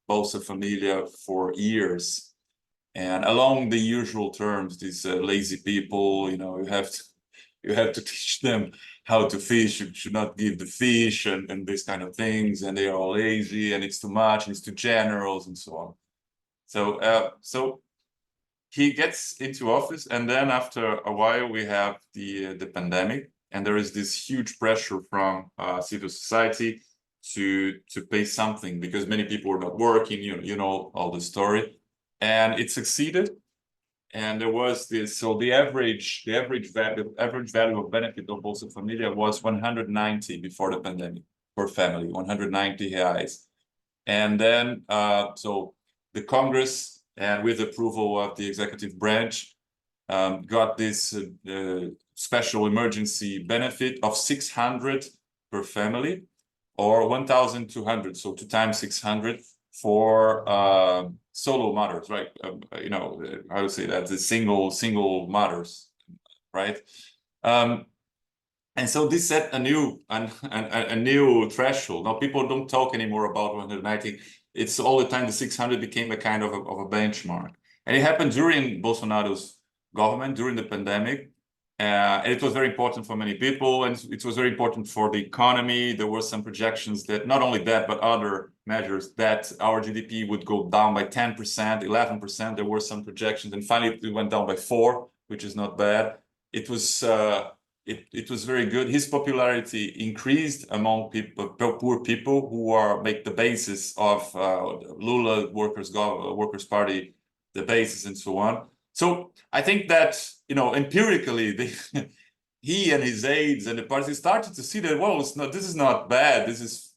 Bolsa Familia for years, and along the usual terms, these lazy people, you know, you have to teach them how to fish. You should not give the fish, and these kind of things, and they are all lazy, and it's too much, and it's too generous, and so on. So he gets into office, and then after a while we have the pandemic, and there is this huge pressure from civil society to pay something because many people were not working. You know all the story, and it succeeded. And there was this. So the average value of benefit of Bolsa Familia was 190 before the pandemic per family, 190 reais, and then so the Congress, and with approval of the executive branch, got this special emergency benefit of 600 per family, or 1,200, so 2 times 600 for solo mothers, right? You know, how to say that, the single mothers, right? And so this set a new threshold. Now people don't talk anymore about 190. It's all the time the 600 became a kind of a benchmark. And it happened during Bolsonaro's government, during the pandemic. And it was very important for many people, and it was very important for the economy. There were some projections that not only that, but other measures, that our GDP would go down by 10%, 11%. There were some projections, and finally it went down by 4%, which is not bad. It was it was very good. His popularity increased among people, poor people, who make the basis of Lula Workers' Party, the basis, and so on. So I think that, you know, empirically, he and his aides and the party started to see that, well, this is not bad.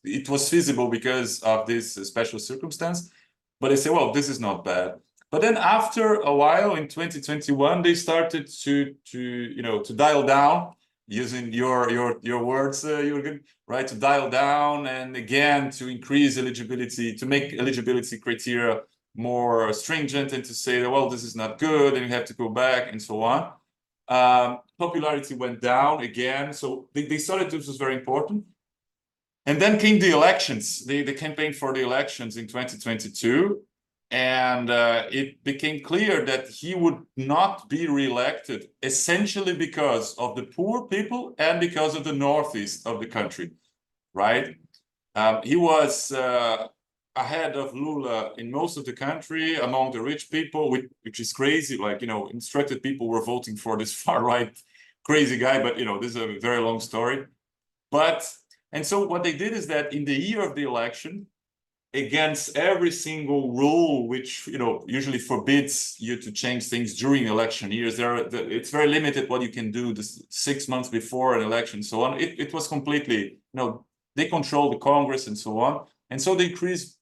It was feasible because of this special circumstance. But they say, well, this is not bad. But then after a while, in 2021, they started to dial down, using your words, Jürgen, right? To dial down, and again to increase eligibility, to make eligibility criteria more stringent, and to say that, well, this is not good, and you have to go back, and so on. Popularity went down again. So they saw that this was very important. And then came the elections, the campaign for the elections in 2022. And it became clear that he would not be reelected, essentially because of the poor people and because of the northeast of the country, right? He was ahead of Lula in most of the country, among the rich people, which is crazy. Like, you know, instructed people were voting for this far-right crazy guy, but, you know, this is a very long story. And so what they did is that in the year of the election, against every single rule, which, you know, usually forbids you to change things during election years, it's very limited what you can do this 6 months before an election, so on. It was completely, you know, they control the Congress and so on. And so they increased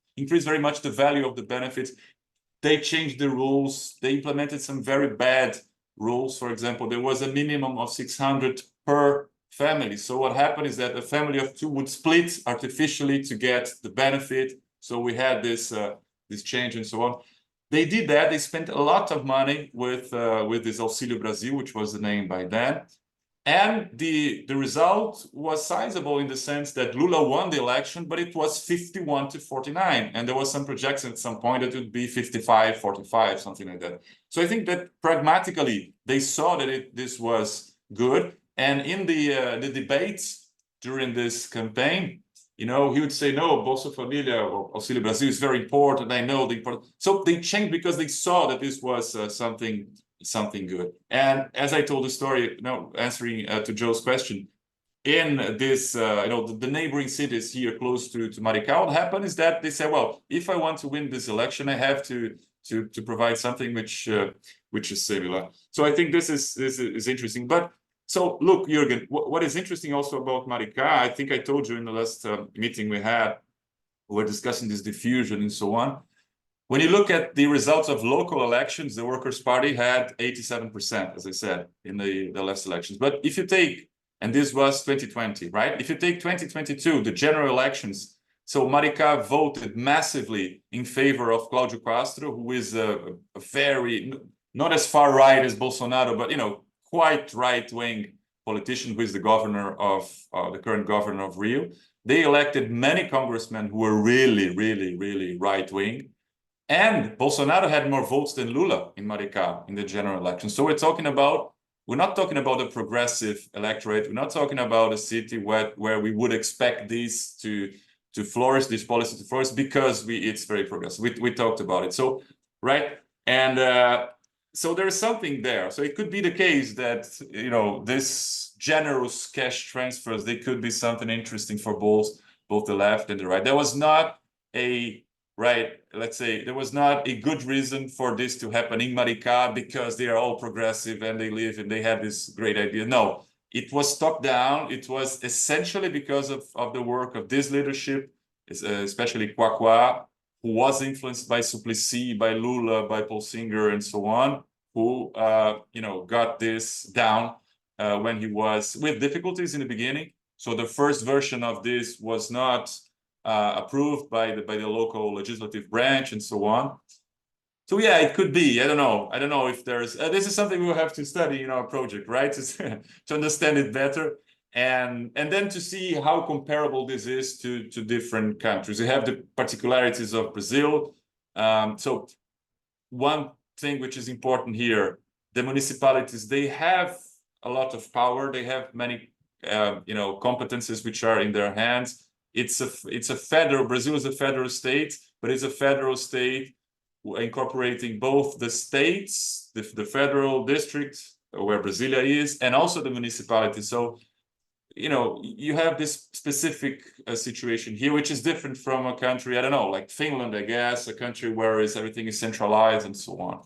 very much the value of the benefits. They changed the rules. They implemented some very bad rules. For example, there was a minimum of 600 per family. So what happened is that a family of two would split artificially to get the benefit. So we had this change and so on. They did that. They spent a lot of money with this Auxílio Brasil, which was the name by then. And the result was sizable in the sense that Lula won the election, but it was 51-49. And there was some projection at some point that it would be 55-45, something like that. So I think that pragmatically, they saw that this was good. And in the debates during this campaign, you know, he would say, no, Bolsa Família or Auxílio Brasil is very important. I know the importance. So they changed because they saw that this was something good. And as I told the story, now answering to Joe's question, in this, you know, the neighboring cities here close to Maricá, what happened is that they said, well, if I want to win this election, I have to provide something which is similar. So I think this is interesting. But so look, Jürgen, what is interesting also about Maricá, I think I told you in the last meeting we had, we were discussing this diffusion and so on. When you look at the results of local elections, the Workers' Party had 87%, as I said, in the last elections. But if you take, and this was 2020, right? If you take 2022, the general elections, so Maricá voted massively in favor of Cláudio Castro, who is a very, not as far right as Bolsonaro, but, you know, quite right-wing politician who is the governor of, the current governor of Rio. They elected many congressmen who were really, really, really right-wing. And Bolsonaro had more votes than Lula in Maricá in the general election. So we're not talking about a progressive electorate. We're not talking about a city where we would expect this to flourish, this policy to flourish, because it's very progressive. We talked about it. So, right? And so there's something there. So it could be the case that, you know, this generous cash transfers, they could be something interesting for both the left and the right. There was not let's say there was not a good reason for this to happen in Maricá because they are all progressive and they have this great idea. No, it was top down. It was essentially because of the work of this leadership, especially Quaquá, who was influenced by Suplicy, by Lula, by Paul Singer, and so on, who you know, got this down when he was with difficulties in the beginning. So the first version of this was not approved by the local legislative branch and so on. So yeah, it could be. I don't know if there's. This is something we will have to study in our project, right? To understand it better, and then to see how comparable this is to different countries. We have the particularities of Brazil. So one thing which is important here, the municipalities, they have a lot of power. They have many you know, competences which are in their hands. It's a federal. Brazil is a federal state, but it's a federal state incorporating both the states, the federal district where Brasilia is, and also the municipality. So, you know, you have this specific situation here, which is different from a country, I don't know, like Finland, I guess, a country where everything is centralized and so on,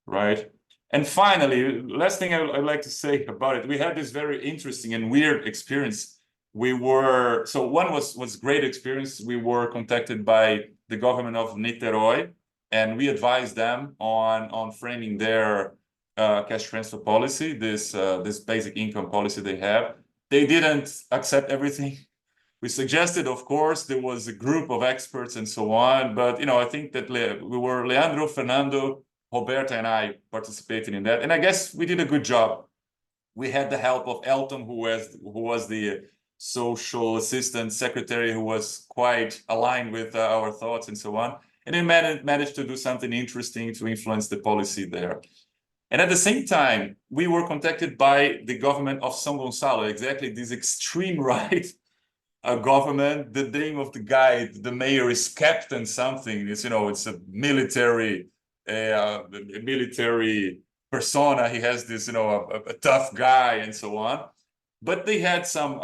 right? And finally, last thing I'd like to say about it, we had this very interesting and weird experience. So one was great experience. We were contacted by the government of Niterói, and we advised them on framing their cash transfer policy, this basic income policy they have. They didn't accept everything we suggested. Of course, there was a group of experts and so on, but you know, I think that we were Leandro, Fernando, Roberta, and I participating in that, and I guess we did a good job We had the help of Elton, who was the social assistant secretary, who was quite aligned with our thoughts and so on. And we managed to do something interesting to influence the policy there. And at the same time, we were contacted by the government of São Gonçalo, exactly this extreme right government. The name of the guy, the mayor, is Captain something. It's, it's a military persona. He has this, a tough guy and so on. But they had some,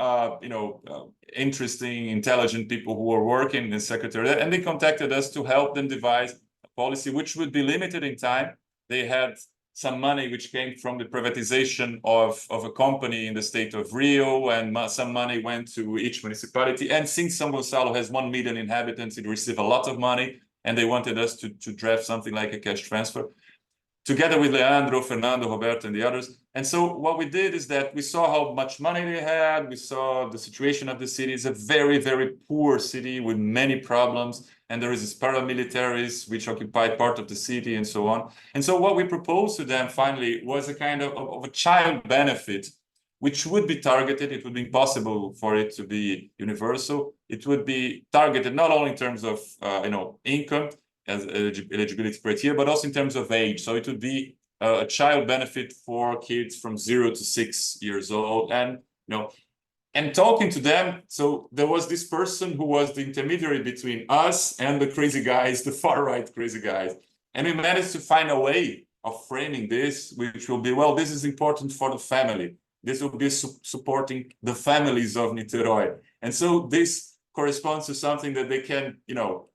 interesting, intelligent people who were working in the secretariat, and they contacted us to help them devise a policy which would be limited in time. They had some money which came from the privatization of a company in the state of Rio, and some money went to each municipality. And since São Gonçalo has 1 million inhabitants, it received a lot of money, and they wanted us to draft something like a cash transfer, together with Leandro, Fernando, Roberto, and the others. And so what we did is that we saw how much money they had. We saw the situation of the city. It's a very, very poor city with many problems. And there is this paramilitaries which occupied part of the city and so on. And so what we proposed to them finally was a kind of a child benefit, which would be targeted. It would be impossible for it to be universal. It would be targeted not only in terms of income as eligibility criteria, but also in terms of age. So it would be a child benefit for kids from 0 to 6 years old. And talking to them, so there was this person who was the intermediary between us and the crazy guys, the far-right crazy guys. And we managed to find a way of framing this, which will be, well, this is important for the family. This will be supporting the families of Niterói. And so this corresponds to something that they can,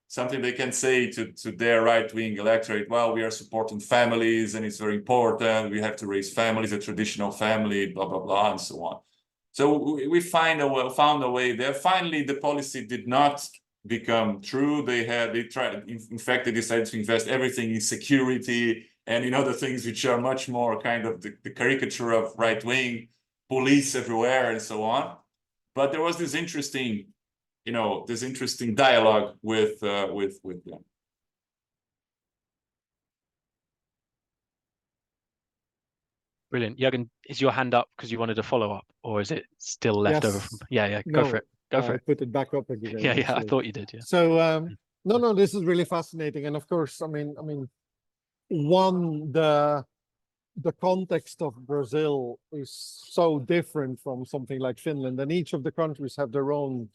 something they can say to their right-wing electorate. Well, we are supporting families, and it's very important. We have to raise families, a traditional family, blah, blah, blah, and so on. So we found a way there. Finally, the policy did not become true. They tried. In fact, they decided to invest everything in security and in other things which are much more kind of the caricature of right-wing, police everywhere and so on. But there was this interesting, dialogue with them. Brilliant. Jürgen, is your hand up because you wanted to follow up, or is it still left over from? Yeah, go for it. Go for it. Put it back up again. Yeah, I thought you did. Yeah. So no, this is really fascinating, and of course, I mean, the context of Brazil is so different from something like Finland, and each of the countries have their own,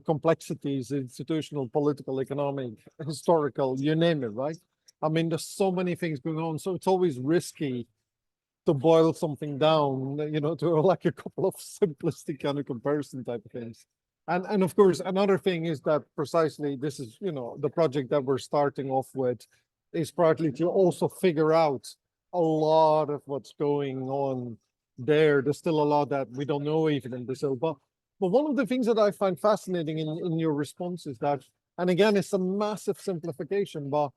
complexities, institutional, political, economic, historical, you name it, right? I mean, there's so many things going on, so it's always risky to boil something down, to like a couple of simplistic kind of comparison type of things. And of course, another thing is that precisely this is, the project that we're starting off with is partly to also figure out a lot of what's going on there. There's still a lot that we don't know even in Brazil. But one of the things that I find fascinating in your response is that, and again, it's a massive simplification, but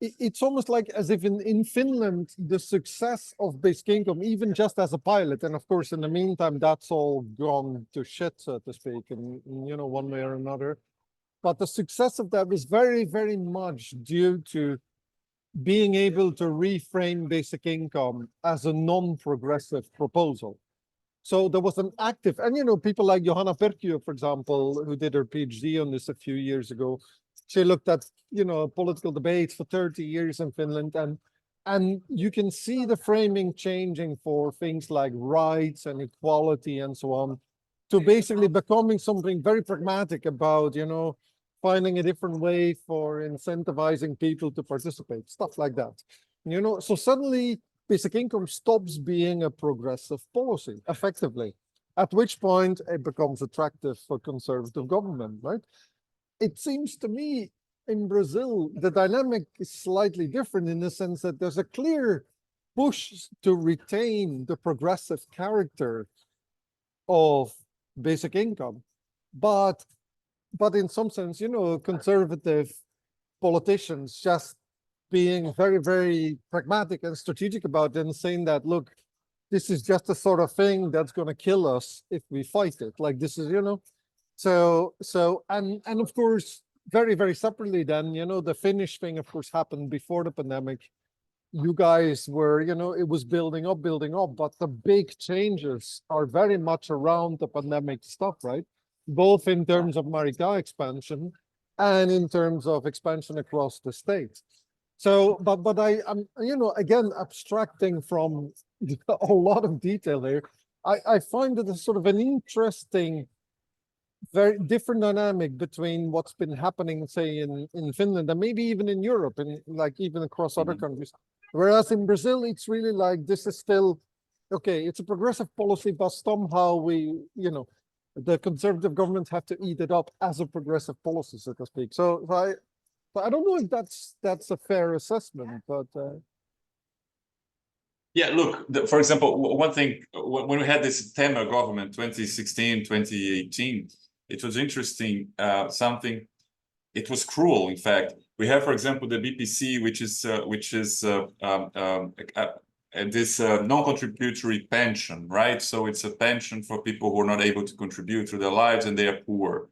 it's almost like as if in Finland, the success of basic income, even just as a pilot, and of course, in the meantime, that's all gone to shit, so to speak, in one way or another. But the success of that is very, very much due to being able to reframe basic income as a non-progressive proposal. So there was an active, and people like Johanna Perkiö, for example, who did her PhD on this a few years ago. She looked at, political debates for 30 years in Finland, and you can see the framing changing for things like rights and equality and so on, to basically becoming something very pragmatic about, finding a different way for incentivizing people to participate, stuff like that. So suddenly basic income stops being a progressive policy, effectively, at which point it becomes attractive for conservative government, right? It seems to me in Brazil, the dynamic is slightly different in the sense that there's a clear push to retain the progressive character of basic income. But in some sense, conservative politicians just being very, very pragmatic and strategic about it and saying that, look, this is just the sort of thing that's going to kill us if we fight it. Like this is, So and of course, very, very separately then, the Finnish thing, of course, happened before the pandemic, you guys were, it was building up, but the big changes are very much around the pandemic stuff, right? Both in terms of Maricá expansion and in terms of expansion across the state. So, but I'm, again, abstracting from a lot of detail here. I find it a sort of an interesting, very different dynamic between what's been happening, say, in Finland and maybe even in Europe and like even across other countries. Whereas in Brazil, it's really like this is still, okay, it's a progressive policy, but somehow we, the conservative governments have to eat it up as a progressive policy, so to speak. So I don't know if that's a fair assessment, but yeah, look, for example, one thing, when we had this Temer government, 2016, 2018, it was interesting, it was cruel, in fact. We have, for example, the BPC, which is this non-contributory pension, right? So it's a pension for people who are not able to contribute through their lives and they are poor,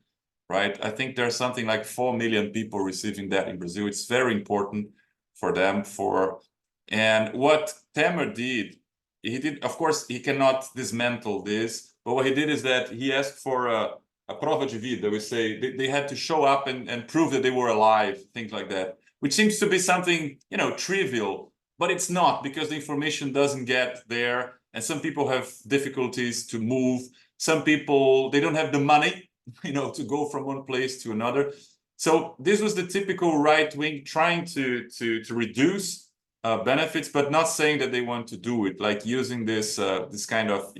right? I think there's something like 4 million people receiving that in Brazil. It's very important for them. And what Temer did, of course, he cannot dismantle this, but what he did is that he asked for a prova de vida. We say they had to show up and prove that they were alive, things like that, which seems to be something, trivial, but it's not, because the information doesn't get there. And some people have difficulties to move. Some people, they don't have the money, to go from one place to another. So this was the typical right wing trying to reduce benefits, but not saying that they want to do it, like using this kind of,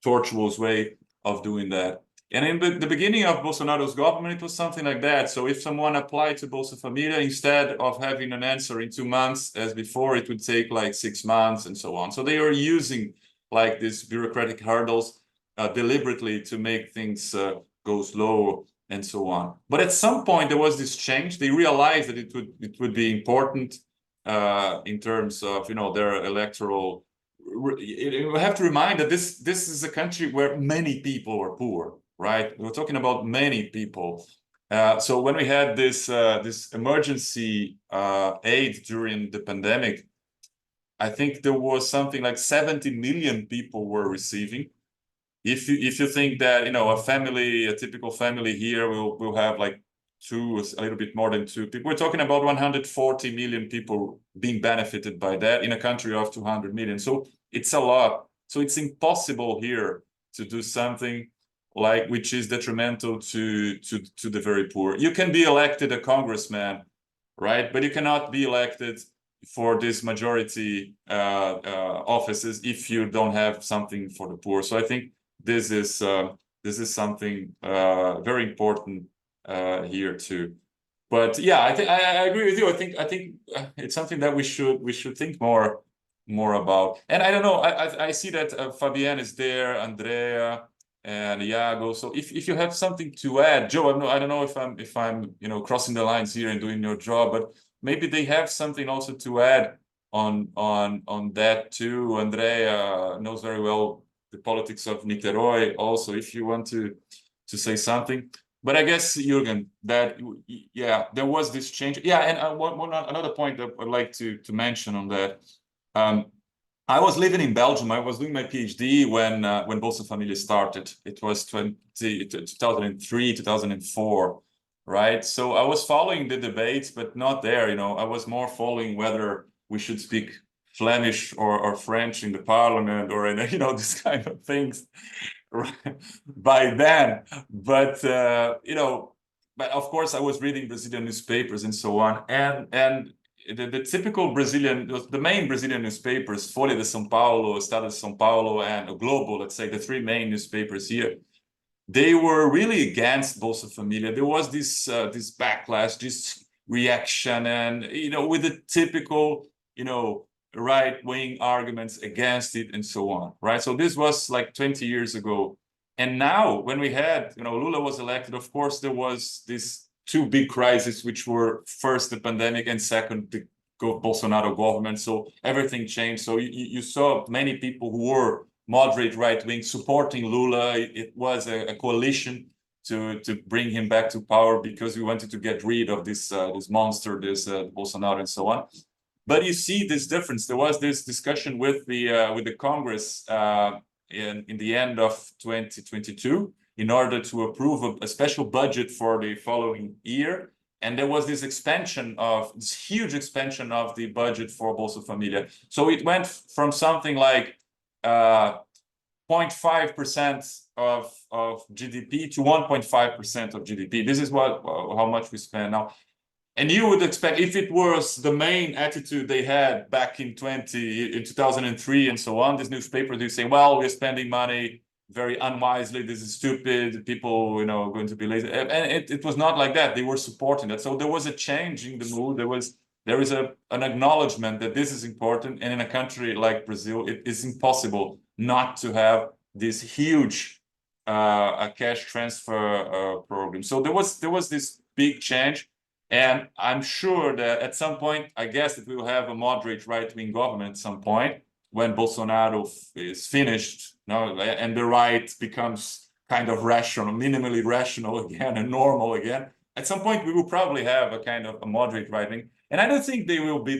tortuous way of doing that. And in the beginning of Bolsonaro's government, it was something like that. So if someone applied to Bolsa Família, instead of having an answer in 2 months, as before, it would take like 6 months and so on. So they are using like these bureaucratic hurdles deliberately to make things go slow and so on. But at some point, there was this change. They realized that it would be important in terms of, their electoral. We have to remind that this is a country where many people are poor. Right, we're talking about many people. So when we had this emergency aid during the pandemic, I think there was something like 70 million people were receiving. If you think that a typical family here will have like a little bit more than 2 people, we're talking about 140 million people being benefited by that in a country of 200 million. So it's a lot. So it's impossible here to do something which is detrimental to the very poor. You can be elected a congressman, right? But you cannot be elected for this majority offices if you don't have something for the poor. So I think this is something very important here too. But yeah, I agree with you. I think it's something that we should think more about. And I don't know. I see that Fabienne is there, Andrea, and Iago. So if you have something to add, Joe, I don't know if I'm crossing the lines here and doing your job, but maybe they have something also to add on that too. Andrea knows very well the politics of Niterói also, if you want to say something. But I guess, Jürgen, that there was this change. Yeah, and another point that I'd like to mention on that. I was living in Belgium. I was doing my PhD when Bolsa Família started. It was 2003, 2004, right? So I was following the debates, but not there. I was more following whether we should speak Flemish or French in the parliament or this kind of things by then. But but of course I was reading Brazilian newspapers and so on, and the typical Brazilian, the main Brazilian newspapers, Folha de São Paulo, Estado de São Paulo, and O Globo, let's say the 3 main newspapers here, they were really against Bolsa Família. There was this backlash, this reaction, and with the typical right-wing arguments against it and so on, right? So this was like 20 years ago. And now when we had, Lula was elected, of course, there was this 2 big crises, which were first the pandemic and second the Bolsonaro government. So everything changed. So you saw many people who were moderate right-wing supporting Lula. It was a coalition to bring him back to power because we wanted to get rid of this monster, this Bolsonaro and so on. But you see this difference. There was this discussion with the Congress in the end of 2022 in order to approve a special budget for the following year. And there was this huge expansion of the budget for Bolsa Familia. So it went from something like 0.5% of GDP to 1.5% of GDP. This is how much we spend now. And you would expect, if it was the main attitude they had back in 2003 and so on, this newspaper, they say, well, we're spending money very unwisely, this is stupid, people, going to be lazy. And it was not like that. They were supporting that. So there was a change in the mood. There is an acknowledgement that this is important. And in a country like Brazil, it is impossible not to have this huge a cash transfer program. So there was this big change. And I'm sure that at some point, I guess that we will have a moderate right-wing government at some point when Bolsonaro is finished, and the right becomes kind of rational, minimally rational again, and normal again. At some point, we will probably have a kind of a moderate right-wing. And I don't think they will be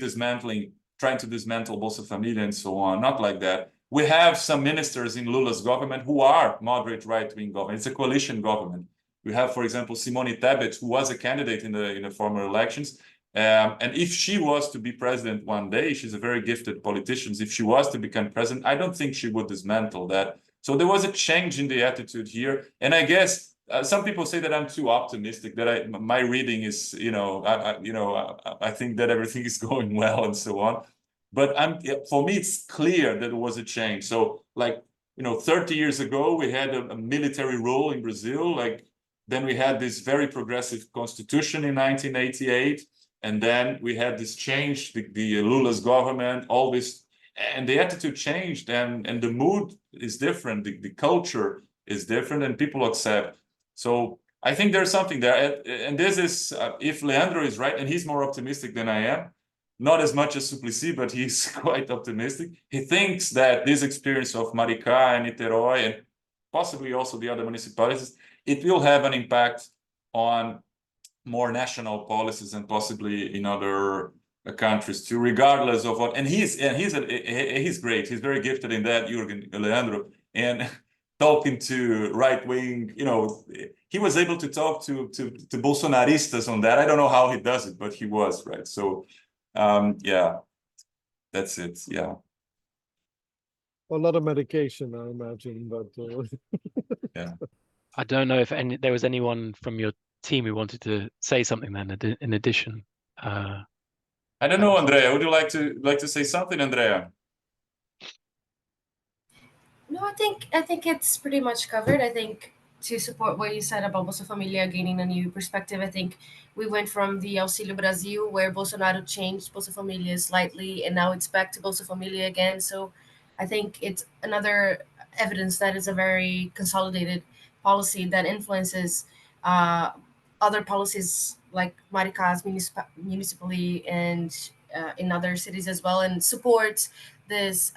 trying to dismantle Bolsa Familia and so on, not like that. We have some ministers in Lula's government who are moderate right-wing government. It's a coalition government. We have, for example, Simone Tebet, who was a candidate in the former elections. And if she was to be president one day, she's a very gifted politician. If she was to become president, I don't think she would dismantle that. So there was a change in the attitude here. And I guess some people say that I'm too optimistic, that my reading is, I think that everything is going well and so on. But for me, it's clear that there was a change. So 30 years ago, we had a military rule in Brazil. Then we had this very progressive constitution in 1988. And then we had this change, the Lula's government, all this, and the attitude changed, and the mood is different, the culture is different, and people accept. So I think there's something there. And this is, if Leandro is right, and he's more optimistic than I am, not as much as Suplicy, but he's quite optimistic. He thinks that this experience of Maricá and Niterói, and possibly also the other municipalities, it will have an impact on more national policies and possibly in other countries too, regardless of what. And he's great. He's very gifted in that, Leandro, and talking to right wing. He was able to talk to Bolsonaristas on that. I don't know how he does it, but he was, right. So, yeah, that's it. Yeah. A lot of medication, I imagine, but yeah. I don't know if there was anyone from your team who wanted to say something then in addition. I don't know, Andrea. Would you like to say something, Andrea? No, I think it's pretty much covered. I think to support what you said about Bolsa Familia gaining a new perspective, I think we went from the Auxílio Brasil, where Bolsonaro changed Bolsa Familia slightly, and now it's back to Bolsa Familia again. So I think it's another evidence that it's a very consolidated policy that influences other policies like Maricá's municipally and in other cities as well, and supports this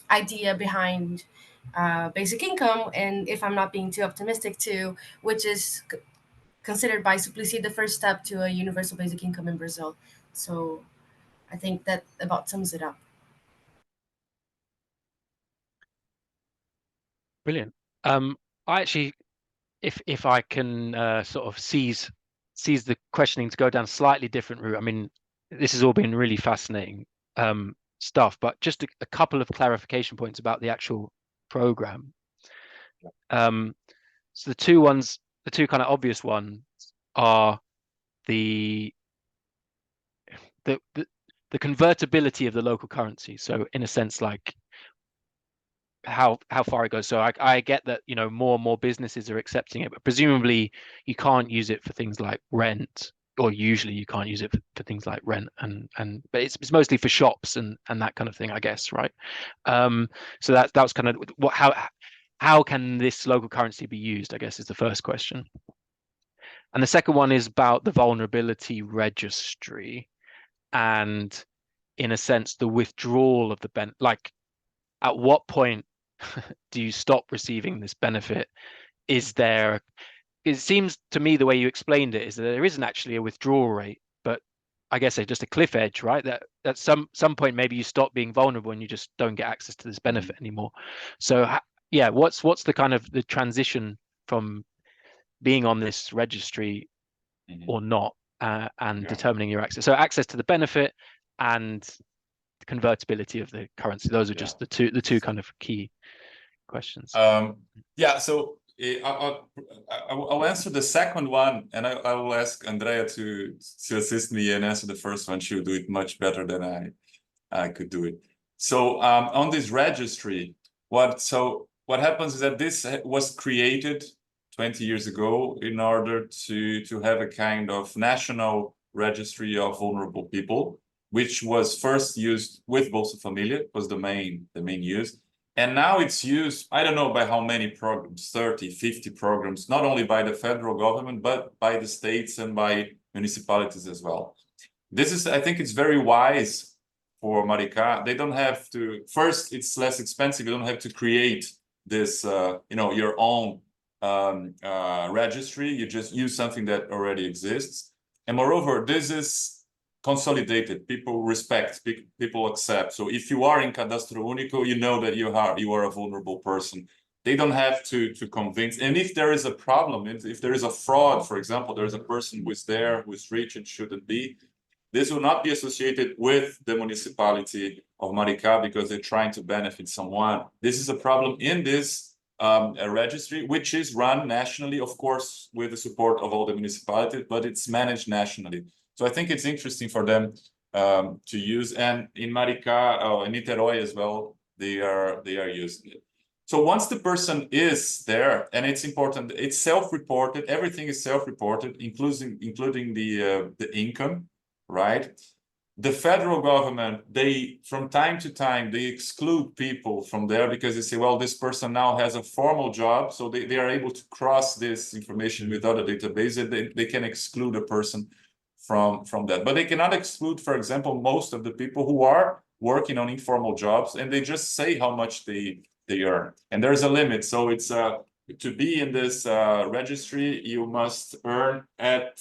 idea behind basic income, and if I'm not being too optimistic too, which is considered by Suplicy the first step to a universal basic income in Brazil. So I think that about sums it up. Brilliant. I actually, if I can sort of seize the questioning to go down a slightly different route. I mean, this has all been really fascinating stuff, but just a couple of clarification points about the actual program. So the two kind of obvious ones are the convertibility of the local currency. So in a sense, like how far it goes. So I get that, more and more businesses are accepting it, but presumably you can't use it for things like rent, or usually you can't use it for things like rent, but it's mostly for shops and that kind of thing, I guess, right? So that was kind of how can this local currency be used, I guess, is the first question. And the second one is about the vulnerability registry, and in a sense the withdrawal of the like at what point do you stop receiving this benefit? It seems to me the way you explained it is that there isn't actually a withdrawal rate, but I guess, just a cliff edge, right? That at some point maybe you stop being vulnerable and you just don't get access to this benefit anymore. So yeah, what's the kind of the transition from being on this registry or not, and determining your access? So access to the benefit and the convertibility of the currency. Those are just the two kind of key questions. Yeah, so I'll answer the second one, and I will ask Andrea to assist me and answer the first one. She'll do it much better than I could do it. So on this registry, what happens is that this was created 20 years ago in order to have a kind of national registry of vulnerable people, which was first used with Bolsa Família, was the main use. And now it's used, I don't know by how many programs, 30, 50 programs, not only by the federal government, but by the states and by municipalities as well. This is, I think it's very wise for Maricá. They don't have to, first, it's less expensive. You don't have to create this, your own registry. You just use something that already exists. And moreover, this is consolidated. People respect, people accept. So if you are in Cadastro Único, you know that you are a vulnerable person. They don't have to convince. And if there is a problem, if there is a fraud, for example, there is a person who is there, who is rich and shouldn't be, this will not be associated with the municipality of Maricá because they're trying to benefit someone. This is a problem in this a registry, which is run nationally, of course, with the support of all the municipalities, but it's managed nationally. So I think it's interesting for them to use, and in Maricá, in Niterói as well, they are using it. So once the person is there, and it's important, it's self-reported. Everything is self-reported, including the income, right? The federal government, they from time to time they exclude people from there because they say, well, this person now has a formal job, so they are able to cross this information with other databases. They can exclude a person from that, but they cannot exclude, for example, most of the people who are working on informal jobs, and they just say how much they earn, and there's a limit. So it's to be in this registry, you must earn at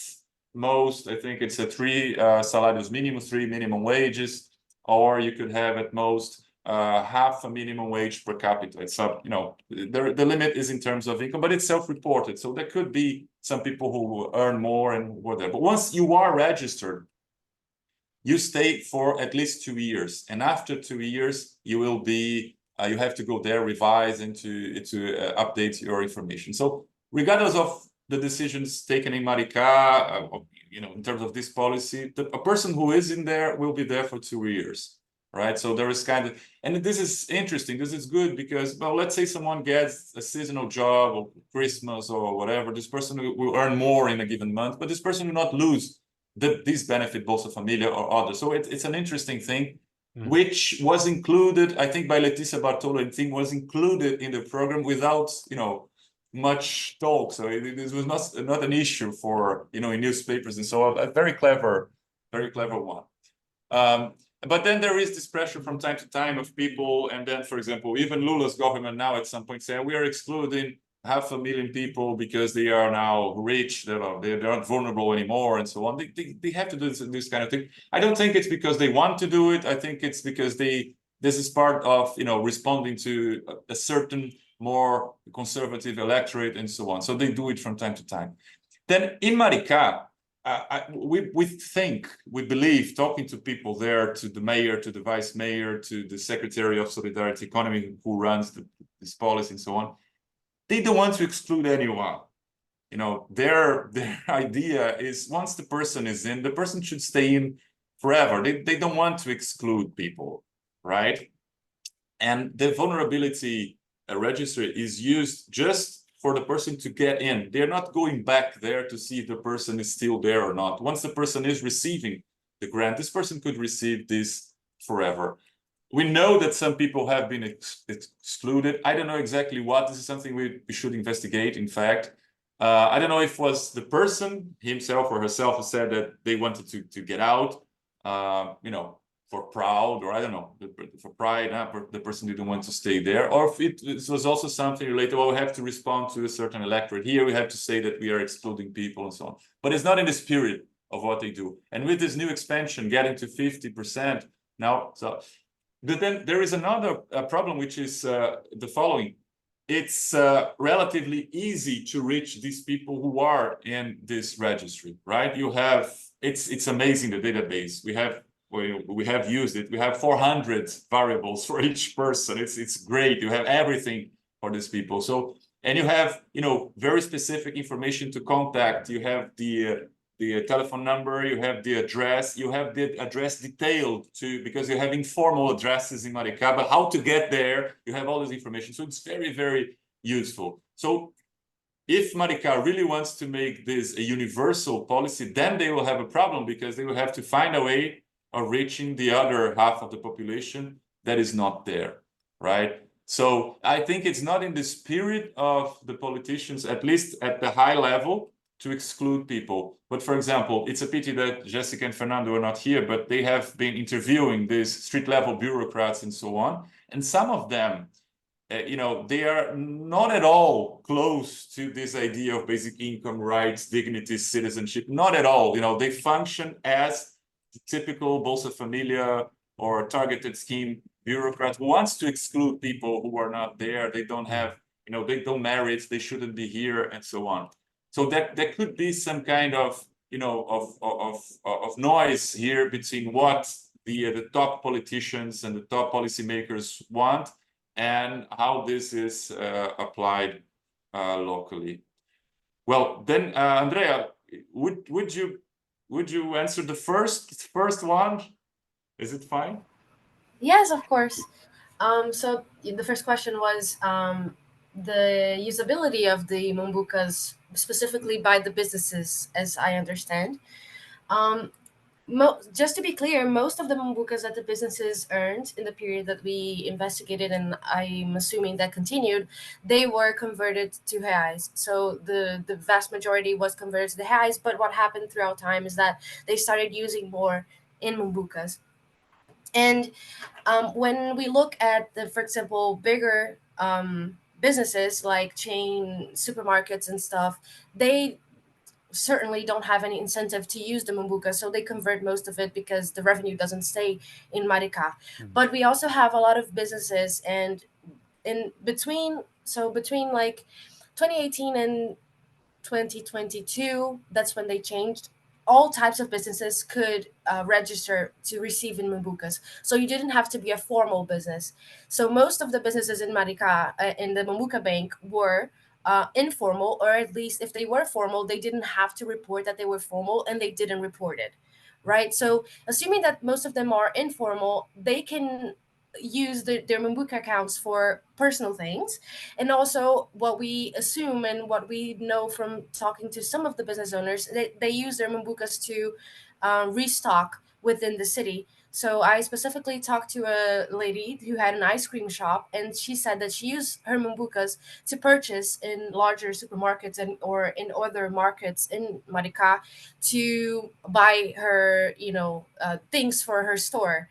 most, I think it's a 3 salarios minimum, 3 minimum wages, or you could have at most half a minimum wage per capita. It's up, the limit is in terms of income, but it's self-reported. So there could be some people who earn more and whatever. But once you are registered, you stay for at least 2 years. And after 2 years, you will be, you have to go there, revise, and to update your information. So regardless of the decisions taken in Maricá, in terms of this policy, a person who is in there will be there for 2 years. Right, so there is kind of, and this is interesting. This is good because, well, let's say someone gets a seasonal job or Christmas or whatever. This person will earn more in a given month, but this person will not lose this benefit, Bolsa Família or others. So it's an interesting thing, which was included, I think, by Letícia Bartolo, and thing was included in the program without, much talk. So this was not an issue for, in newspapers and so on. A very clever one. But then there is this pressure from time to time of people, and then, for example, even Lula's government now at some point saying we are excluding 500,000 people because they are now rich, they're not vulnerable anymore, and so on. They have to do this kind of thing. I don't think it's because they want to do it. I think it's because this is part of responding to a certain more conservative electorate and so on. So they do it from time to time. Then in Maricá, we believe, talking to people there, to the mayor, to the vice mayor, to the secretary of Solidarity Economy who runs this policy and so on, they don't want to exclude anyone. Their idea is once the person is in, the person should stay in forever. They don't want to exclude people, right? And the vulnerability registry is used just for the person to get in. They're not going back there to see if the person is still there or not. Once the person is receiving the grant, this person could receive this forever. We know that some people have been excluded. I don't know exactly what. This is something we should investigate, in fact. I don't know if it was the person himself or herself who said that they wanted to get out, for proud, or I don't know, for pride, the person didn't want to stay there, or if it was also something related, well, we have to respond to a certain electorate. Here we have to say that we are excluding people and so on. But it's not in the spirit of what they do. And with this new expansion getting to 50% now, but then there is another problem, which is the following. It's relatively easy to reach these people who are in this registry, right? You have, it's amazing, the database. We have used it. We have 400 variables for each person. It's great. You have everything for these people. So, and you have, very specific information to contact. You have the telephone number, you have the address, you have the address detailed too, because you have informal addresses in Maricá, but how to get there, you have all this information. So it's very, very useful. So if Maricá really wants to make this a universal policy, then they will have a problem, because they will have to find a way of reaching the other half of the population that is not there, right? So I think it's not in the spirit of the politicians, at least at the high level, to exclude people. But for example, it's a pity that Jessica and Fernando are not here, but they have been interviewing these street level bureaucrats and so on. And some of them, they are not at all close to this idea of basic income, rights, dignity, citizenship, not at all. They function as the typical Bolsa Familia or targeted scheme bureaucrat who wants to exclude people who are not there. They don't have, they don't merit, they shouldn't be here, and so on. So that there could be some kind of, of noise here between what the top politicians and the top policymakers want and how this is applied locally. Well, then, Andrea, would you answer the first one? Is it fine? Yes, of course. So the first question was the usability of the mumbucas, specifically by the businesses, as I understand. Just to be clear, most of the mumbucas that the businesses earned in the period that we investigated, and I'm assuming that continued, they were converted to reais. So the vast majority was converted to the reais, but what happened throughout time is that they started using more in mumbucas. And when we look at for example, bigger businesses like chain supermarkets and stuff, they certainly don't have any incentive to use the mumbuca, so they convert most of it because the revenue doesn't stay in Maricá. But we also have a lot of businesses, and between like 2018 and 2022, that's when they changed. All types of businesses could register to receive in mumbucas, so you didn't have to be a formal business. So most of the businesses in Maricá, in the mumbuca bank, were informal, or at least if they were formal, they didn't have to report that they were formal, and they didn't report it, right? So assuming that most of them are informal, they can use their mumbuca accounts for personal things. And also what we assume and what we know from talking to some of the business owners, they use their mumbucas to restock within the city. So I specifically talked to a lady who had an ice cream shop, and she said that she used her mumbucas to purchase in larger supermarkets and or in other markets in Maricá to buy her, things for her store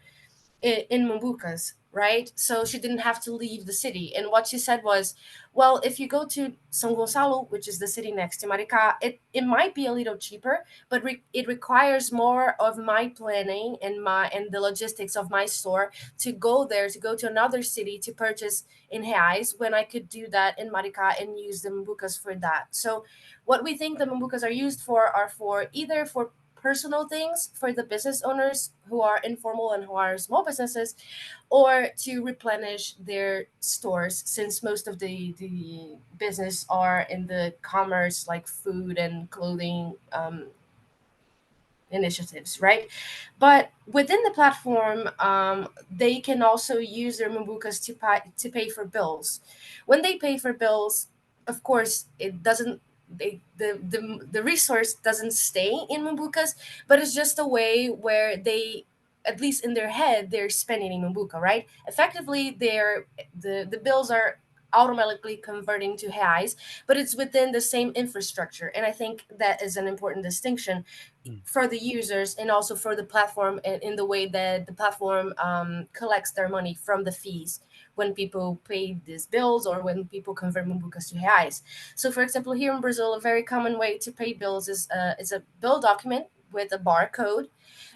in mumbucas, right? So she didn't have to leave the city. And what she said was, well, if you go to São Gonçalo, which is the city next to Maricá, it might be a little cheaper, but it requires more of my planning and the logistics of my store to go there, to go to another city to purchase in reais, when I could do that in Maricá and use the mumbucas for that. So what we think the mumbucas are used for are for either for personal things for the business owners who are informal and who are small businesses, or to replenish their stores, since most of the business are in the commerce, like food and clothing initiatives, right? But within the platform, they can also use their mumbucas to pay for bills. When they pay for bills, of course, it doesn't the resource doesn't stay in mumbucas, but it's just a way where they, at least in their head, they're spending in mumbuca, right? Effectively, the bills are automatically converting to reais, but it's within the same infrastructure. And I think that is an important distinction for the users, and also for the platform, in the way that the platform collects their money from the fees when people pay these bills, or when people convert mumbucas to reais. So for example, here in Brazil, a very common way to pay bills is a bill document with a barcode,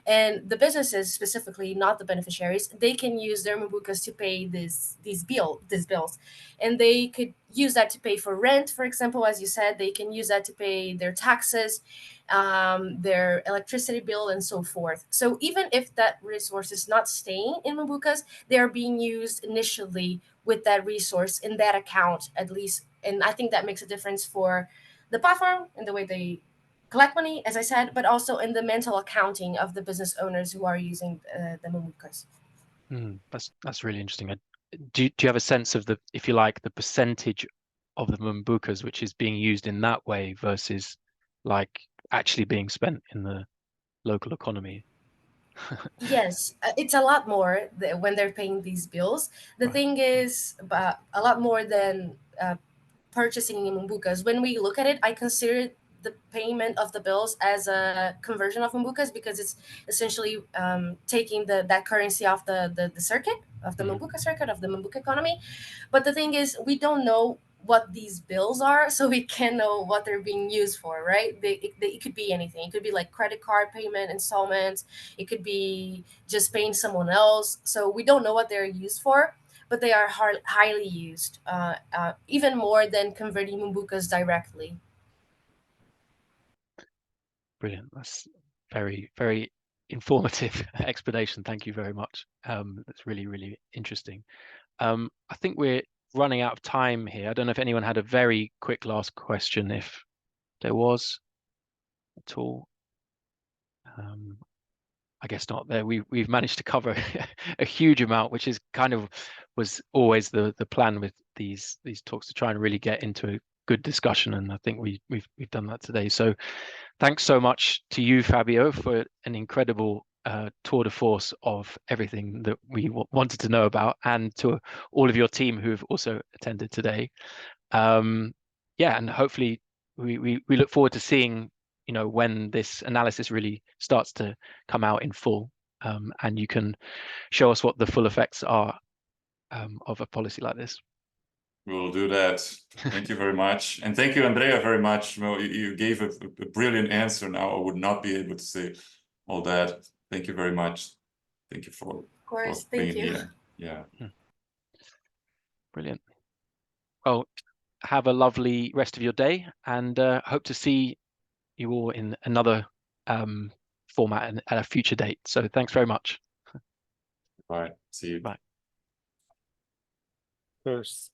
and the businesses specifically, not the beneficiaries, they can use their mumbucas to pay these bills, and they could use that to pay for rent, for example, as you said. They can use that to pay their taxes, their electricity bill, and so forth. So even if that resource is not staying in mumbucas, they are being used initially with that resource in that account, at least. And I think that makes a difference for the platform and the way they collect money, as I said, but also in the mental accounting of the business owners who are using the mumbucas. That's really interesting. Do you have a sense of the, if you like, the percentage of the mumbucas which is being used in that way versus like actually being spent in the local economy? Yes, it's a lot more when they're paying these bills. The Right. thing is, a lot more than purchasing mumbucas. When we look at it, I consider the payment of the bills as a conversion of mumbucas, because it's essentially taking that currency off the circuit of the mumbuca circuit, of the mumbuca economy. But the thing is, we don't know what these bills are, so we can't know what they're being used for, right? It could be anything. It could be like credit card payment installments. It could be just paying someone else. So we don't know what they're used for, but they are highly used, even more than converting mumbucas directly. Brilliant. That's very, very informative explanation. Thank you very much. That's really, really interesting. I think we're running out of time here. I don't know if anyone had a very quick last question, if there was at all. I guess not. There, we've managed to cover a huge amount, which is kind of was always the plan with these talks, to try and really get into a good discussion, and I think we've done that today. So thanks so much to you, Fabio, for an incredible tour de force of everything that we wanted to know about, and to all of your team who have also attended today. Yeah, and hopefully we look forward to seeing, you know, when this analysis really starts to come out in full, and you can show us what the full effects are of a policy like this. We'll do that. Thank you very much. And thank you, Andrea, very much. Well, you gave a brilliant answer. Now I would not be able to say all that. Thank you very much. Thank you for, Of course, for thank being you. here. Yeah. Brilliant. Well, have a lovely rest of your day, and hope to see you all in another format at a future date. So thanks very much. Bye. See you. Bye. Cheers.